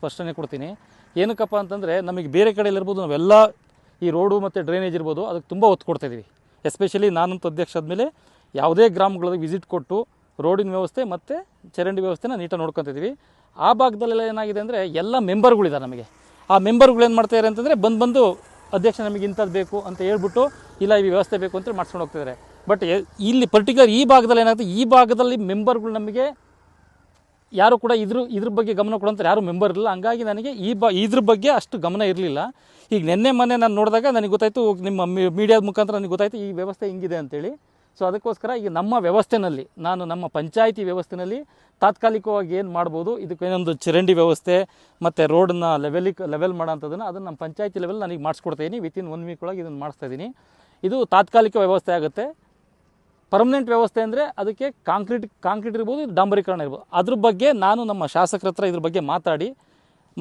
ಸ್ಪಷ್ಟನೆ ಕೊಡ್ತೀನಿ. ಏನಕ್ಕಪ್ಪ ಅಂತಂದರೆ ನಮಗೆ ಬೇರೆ ಕಡೆಯಲ್ಲಿರ್ಬೋದು ನಾವೆಲ್ಲ ಈ ರೋಡು ಮತ್ತು ಡ್ರೈನೇಜ್ ಇರ್ಬೋದು ಅದಕ್ಕೆ ತುಂಬ ಒತ್ತು ಕೊಡ್ತಾಯಿದ್ದೀವಿ. ಎಸ್ಪೆಷಲಿ ನಾನಂತೂ ಅಧ್ಯಕ್ಷ ಆದಮೇಲೆ ಯಾವುದೇ ಗ್ರಾಮಗಳಿಗೆ ವಿಸಿಟ್ ಕೊಟ್ಟು ರೋಡಿನ ವ್ಯವಸ್ಥೆ ಮತ್ತು ಚರಂಡಿ ವ್ಯವಸ್ಥೆನ ನೀಟಾಗಿ ನೋಡ್ಕೊತಿದ್ದೀವಿ. ಆ ಭಾಗದಲ್ಲೆಲ್ಲ ಏನಾಗಿದೆ ಅಂದರೆ ಎಲ್ಲ ಮೆಂಬರ್ಗಳಿದ್ದಾರೆ ನಮಗೆ. ಆ ಮೆಂಬರ್ಗಳು ಏನು ಮಾಡ್ತಾಯಿದ್ದಾರೆ ಅಂತಂದರೆ ಬಂದು ಅಧ್ಯಕ್ಷ ನಮಗೆ ಇಂಥದ್ದು ಬೇಕು ಅಂತ ಹೇಳ್ಬಿಟ್ಟು ಇಲ್ಲ ಈ ವ್ಯವಸ್ಥೆ ಬೇಕು ಅಂತೇಳಿ ಮಾಡ್ಸ್ಕೊಂಡು ಹೋಗ್ತಿದ್ದಾರೆ. ಬಟ್ ಇಲ್ಲಿ ಪರ್ಟಿಕ್ಯುಲರ್ ಈ ಭಾಗದಲ್ಲಿ ಏನಾಗುತ್ತೆ, ಈ ಭಾಗದಲ್ಲಿ ಮೆಂಬರ್ಗಳು ನಮಗೆ ಯಾರು ಕೂಡ ಇದ್ರ ಬಗ್ಗೆ ಗಮನ ಕೊಡೋಂತಾರೆ ಯಾರು ಮೆಂಬರ್ ಇರಲಿಲ್ಲ. ಹಂಗಾಗಿ ನನಗೆ ಇದ್ರ ಬಗ್ಗೆ ಅಷ್ಟು ಗಮನ ಇರಲಿಲ್ಲ. ಈಗ ಮೊನ್ನೆ ನಾನು ನೋಡಿದಾಗ ನನಗೆ ಗೊತ್ತಾಯಿತು, ನಿಮ್ಮ ಮೀಡಿಯಾದ ಮುಖಾಂತರ ನನಗೆ ಗೊತ್ತಾಯಿತು ಈ ವ್ಯವಸ್ಥೆ ಹಿಂಗಿದೆ ಅಂತೇಳಿ. ಸೊ ಅದಕ್ಕೋಸ್ಕರ ಈಗ ನಮ್ಮ ವ್ಯವಸ್ಥೆನಲ್ಲಿ ನಮ್ಮ ಪಂಚಾಯಿತಿ ವ್ಯವಸ್ಥೆಯಲ್ಲಿ ತಾತ್ಕಾಲಿಕವಾಗಿ ಏನು ಮಾಡ್ಬೋದು, ಇದಕ್ಕೇನೊಂದು ಚರಂಡಿ ವ್ಯವಸ್ಥೆ ಮತ್ತು ರೋಡನ್ನ ಲೆವೆಲ್ ಮಾಡೋಂಥದ್ದನ್ನು ಅದನ್ನು ನಮ್ಮ ಪಂಚಾಯಿತಿ ಲೆವೆಲ್ ನನಗೆ ಮಾಡಿಸ್ಕೊಡ್ತಾಯಿದ್ದೀನಿ. ವಿತಿನ್ 1 ವೀಕ್ ಒಳಗೆ ಇದನ್ನು ಮಾಡಿಸ್ತಾಯಿದ್ದೀನಿ. ಇದು ತಾತ್ಕಾಲಿಕ ವ್ಯವಸ್ಥೆ ಆಗುತ್ತೆ. ಪರ್ಮನೆಂಟ್ ವ್ಯವಸ್ಥೆ ಅಂದರೆ ಅದಕ್ಕೆ ಕಾಂಕ್ರೀಟ್ ಇರ್ಬೋದು, ಡಾಂಬರೀಕರಣ ಇರ್ಬೋದು. ಅದ್ರ ಬಗ್ಗೆ ನಾನು ನಮ್ಮ ಶಾಸಕರ ಹತ್ರ ಇದ್ರ ಬಗ್ಗೆ ಮಾತಾಡಿ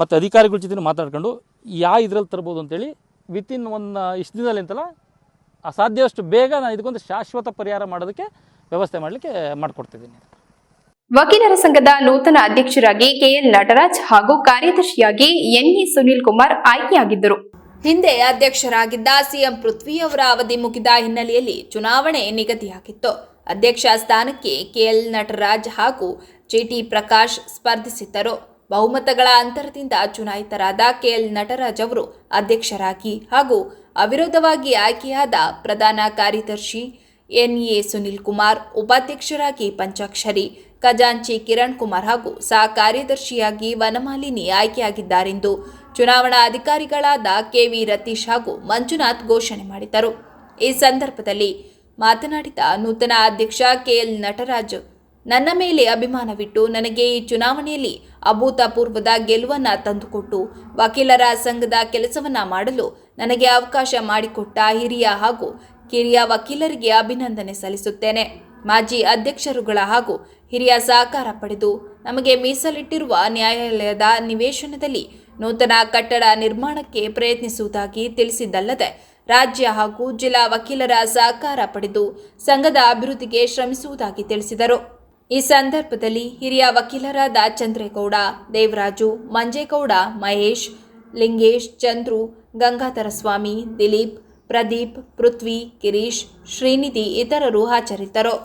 ಮತ್ತು ಅಧಿಕಾರಿಗಳ ಜೊತೆ ಮಾತಾಡ್ಕೊಂಡು ಇದರಲ್ಲಿ ತರ್ಬೋದು ಅಂತೇಳಿ ವಿತಿನ್ ಇಷ್ಟು ದಿನದಲ್ಲಿ ಅಂತಲ್ಲ ಅಸಾಧ್ಯವಷ್ಟು ಬೇಗ ನಾನು ಇದಕ್ಕೊಂದು ಶಾಶ್ವತ ಪರಿಹಾರ ಮಾಡೋದಕ್ಕೆ ವ್ಯವಸ್ಥೆ ಮಾಡಲಿಕ್ಕೆ ಮಾಡಿಕೊಡ್ತಿದ್ದೀನಿ. ವಕೀಲರ ಸಂಘದ ನೂತನ ಅಧ್ಯಕ್ಷರಾಗಿ ಕೆಎಲ್ ನಟರಾಜ್ ಹಾಗೂ ಕಾರ್ಯದರ್ಶಿಯಾಗಿ ಎನ್ಇ ಸುನಿಲ್ ಕುಮಾರ್ ಆಯ್ಕೆಯಾಗಿದ್ದರು. ಹಿಂದೆ ಅಧ್ಯಕ್ಷರಾಗಿದ್ದ ಸಿಎಂ ಪೃಥ್ವಿ ಅವರ ಅವಧಿ ಮುಗಿದ ಹಿನ್ನೆಲೆಯಲ್ಲಿ ಚುನಾವಣೆ ನಿಗದಿಯಾಗಿತ್ತು. ಅಧ್ಯಕ್ಷ ಸ್ಥಾನಕ್ಕೆ ಕೆಎಲ್ ನಟರಾಜ್ ಹಾಗೂ ಜಿಟಿ ಪ್ರಕಾಶ್ ಸ್ಪರ್ಧಿಸಿದ್ದರು. ಬಹುಮತಗಳ ಅಂತರದಿಂದ ಚುನಾಯಿತರಾದ ಕೆಎಲ್ ನಟರಾಜ್ ಅವರು ಅಧ್ಯಕ್ಷರಾಗಿ ಹಾಗೂ ಅವಿರೋಧವಾಗಿ ಆಯ್ಕೆಯಾದ ಪ್ರಧಾನ ಕಾರ್ಯದರ್ಶಿ ಎನ್ಎ ಸುನಿಲ್ ಕುಮಾರ್, ಉಪಾಧ್ಯಕ್ಷರಾಗಿ ಪಂಚಾಕ್ಷರಿ, ಖಜಾಂಚಿ ಕಿರಣ್ ಕುಮಾರ್ ಹಾಗೂ ಸಹ ಕಾರ್ಯದರ್ಶಿಯಾಗಿ ವನಮಾಲಿನಿ ಆಯ್ಕೆಯಾಗಿದ್ದಾರೆಂದು ಚುನಾವಣಾ ಅಧಿಕಾರಿಗಳಾದ ಕೆವಿ ರತೀಶ್ ಹಾಗೂ ಮಂಜುನಾಥ್ ಘೋಷಣೆ ಮಾಡಿದರು. ಈ ಸಂದರ್ಭದಲ್ಲಿ ಮಾತನಾಡಿದ ನೂತನ ಅಧ್ಯಕ್ಷ ಕೆಎಲ್ ನಟರಾಜ್, ನನ್ನ ಮೇಲೆ ಅಭಿಮಾನವಿಟ್ಟು ನನಗೆ ಈ ಚುನಾವಣೆಯಲ್ಲಿ ಅಭೂತಪೂರ್ವದ ಗೆಲುವನ್ನು ತಂದುಕೊಟ್ಟು ವಕೀಲರ ಸಂಘದ ಕೆಲಸವನ್ನ ಮಾಡಲು ನನಗೆ ಅವಕಾಶ ಮಾಡಿಕೊಟ್ಟ ಹಿರಿಯ ಹಾಗೂ ಕಿರಿಯ ವಕೀಲರಿಗೆ ಅಭಿನಂದನೆ ಸಲ್ಲಿಸುತ್ತೇನೆ. ಮಾಜಿ ಅಧ್ಯಕ್ಷರುಗಳ ಹಾಗೂ ಹಿರಿಯ ಸಹಕಾರ ಪಡೆದು ನಮಗೆ ಮೀಸಲಿಟ್ಟಿರುವ ನ್ಯಾಯಾಲಯದ ನಿವೇಶನದಲ್ಲಿ ನೂತನ ಕಟ್ಟಡ ನಿರ್ಮಾಣಕ್ಕೆ ಪ್ರಯತ್ನಿಸುವುದಾಗಿ ತಿಳಿಸಿದ್ದಲ್ಲದೆ ರಾಜ್ಯ ಹಾಗೂ ಜಿಲ್ಲಾ ವಕೀಲರ ಸಹಕಾರ ಪಡೆದು ಸಂಘದ ಅಭಿವೃದ್ಧಿಗೆ ಶ್ರಮಿಸುವುದಾಗಿ ತಿಳಿಸಿದರು. ಈ ಸಂದರ್ಭದಲ್ಲಿ ಹಿರಿಯ ವಕೀಲರಾದ ಚಂದ್ರೇಗೌಡ, ದೇವರಾಜು, ಮಂಜೇಗೌಡ, ಮಹೇಶ್, ಲಿಂಗೇಶ್, ಚಂದ್ರು, ಗಂಗಾಧರ ಸ್ವಾಮಿ, ದಿಲೀಪ್, ಪ್ರದೀಪ್, ಪೃಥ್ವಿ, ಗಿರೀಶ್, ಶ್ರೀನಿಧಿ ಇತರರು ಹಾಜರಿದ್ದರು.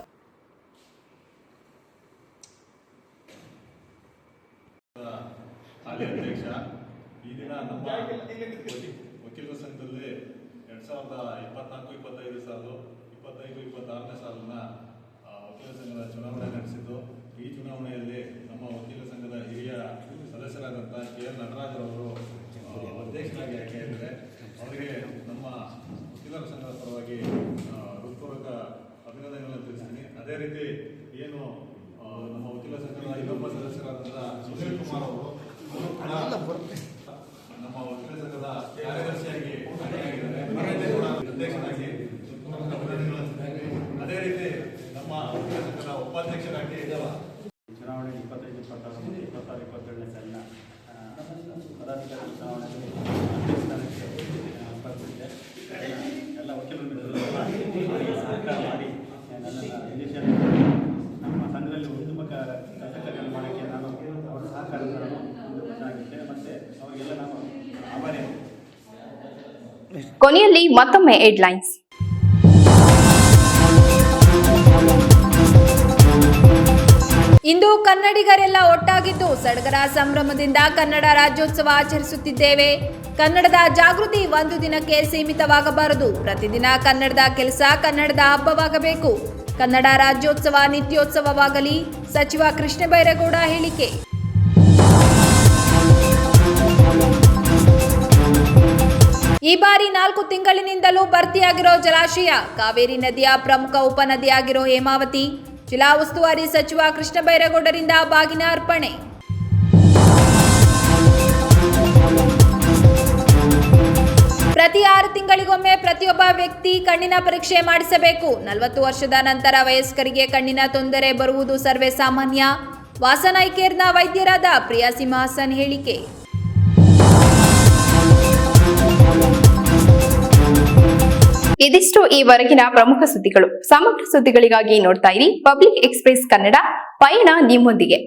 ಅಧ್ಯಕ್ಷ ಈ ದಿನ ನಮ್ಮ ವಕೀಲರ ಸಂಘದಲ್ಲಿ 2024-25 ಸಾಲು 25-26ನೇ ಸಾಲನ್ನ ವಕೀಲರ ಸಂಘದ ಚುನಾವಣೆ ನಡೆಸಿದ್ದು. ಈ ಚುನಾವಣೆಯಲ್ಲಿ ನಮ್ಮ ವಕೀಲರ ಸಂಘದ ಹಿರಿಯ ಸದಸ್ಯರಾದಂಥ ಕೆಎಲ್ ನಟರಾಜ್ ಅವರು ಅಧ್ಯಕ್ಷರಾಗಿ ಆಯ್ಕೆಯಾಗಿದ್ದಾರೆ. ಅವರಿಗೆ ನಮ್ಮ ವಕೀಲರ ಸಂಘದ ಪರವಾಗಿ ಹೃತ್ಪೂರ್ವಕ ಅಭಿನಂದನೆಗಳನ್ನು ತಿಳಿಸ್ತೀನಿ. ಅದೇ ರೀತಿ ಏನು ನಮ್ಮ ವಕೀಲರ ಸಂಘದ ಇನ್ನೊಬ್ಬ ಸದಸ್ಯರಾದಂಥ ಸುನಿಲ್ ಕುಮಾರ್ ಅವರು ನಮ್ಮ ವಕೀಲರ ಸಂಘದ ಕಾರ್ಯದರ್ಶಿಯಾಗಿ ಅಧ್ಯಕ್ಷರಾಗಿ ಅದೇ ರೀತಿ ನಮ್ಮ ವಕೀಲರ ಸಂಘದ ಉಪಾಧ್ಯಕ್ಷರಾಗಿ ಚುನಾವಣೆ 25-26-27ನೇ ಸಾಲಿನ ಪದಾಧಿಕಾರಿ ಚುನಾವಣೆಯಲ್ಲಿ ಅಧ್ಯಕ್ಷ ಸ್ಥಾನಕ್ಕೆ ಸ್ಪರ್ಧಿಸಿದೆ. ಎಲ್ಲ ವಕೀಲರು ಸಹಕಾರ ಮಾಡಿ ನನ್ನನ್ನು ನಮ್ಮ ಸಂಘದಲ್ಲಿ ಉತ್ತಮ ಕೆಲಸ ನಿರ್ಮಾಣಕ್ಕೆ ನಾನು ಅವರ ಸಹಕಾರ ಆಗಿದ್ದೇನೆ. ಮತ್ತು ಅವರಿಗೆಲ್ಲ ನಾನು ಆಭಾರಿ. ಕೊನೆಯಲ್ಲಿ ಮತ್ತೊಮ್ಮೆ ಹೆಡ್ಲೈನ್ಸ್. ಇಂದು ಕನ್ನಡಿಗರೆಲ್ಲ ಒಟ್ಟಾಗಿದ್ದು ಸಡಗರ ಸಂಭ್ರಮದಿಂದ ಕನ್ನಡ ರಾಜ್ಯೋತ್ಸವ ಆಚರಿಸುತ್ತಿದ್ದೇವೆ. ಕನ್ನಡದ ಜಾಗೃತಿ ಒಂದು ದಿನಕ್ಕೆ ಸೀಮಿತವಾಗಬಾರದು. ಪ್ರತಿದಿನ ಕನ್ನಡದ ಕೆಲಸ, ಕನ್ನಡದ ಹಬ್ಬವಾಗಬೇಕು. ಕನ್ನಡ ರಾಜ್ಯೋತ್ಸವ ನಿತ್ಯೋತ್ಸವವಾಗಲಿ. ಸಚಿವ ಕೃಷ್ಣ ಬೈರೇಗೌಡ ಹೇಳಿಕೆ. ಈ ಬಾರಿ 4 ತಿಂಗಳಿನಿಂದಲೂ ಭರ್ತಿಯಾಗಿರೋ ಜಲಾಶಯ ಕಾವೇರಿ ನದಿಯ ಪ್ರಮುಖ ಉಪನದಿಯಾಗಿರೋ ಹೇಮಾವತಿ. ಜಿಲ್ಲಾ ಉಸ್ತುವಾರಿ ಸಚಿವ ಕೃಷ್ಣ ಬೈರೇಗೌಡರಿಂದ ಬಾಗಿನ ಅರ್ಪಣೆ. ಪ್ರತಿ 6 ತಿಂಗಳಿಗೊಮ್ಮೆ ಪ್ರತಿಯೊಬ್ಬ ವ್ಯಕ್ತಿ ಕಣ್ಣಿನ ಪರೀಕ್ಷೆ ಮಾಡಿಸಬೇಕು. 40 ವರ್ಷದ ನಂತರ ವಯಸ್ಕರಿಗೆ ಕಣ್ಣಿನ ತೊಂದರೆ ಬರುವುದು ಸರ್ವೇ ಸಾಮಾನ್ಯ. ವಾಸನ್ ಐ ಕೇರ್ನ ವೈದ್ಯರಾದ ಪ್ರಿಯಾ ಸಿಂಹಾಸನ್ ಹೇಳಿಕೆ. ಇದಿಷ್ಟು ಈವರೆಗಿನ ಪ್ರಮುಖ ಸುದ್ದಿಗಳು. ಸಮಗ್ರ ಸುದ್ದಿಗಳಿಗಾಗಿ ನೋಡ್ತಾ ಇರಿ ಪಬ್ಲಿಕ್ ಎಕ್ಸ್‌ಪ್ರೆಸ್ ಕನ್ನಡ. ಪಯಣ ನಿಮ್ಮೊಂದಿಗೆ.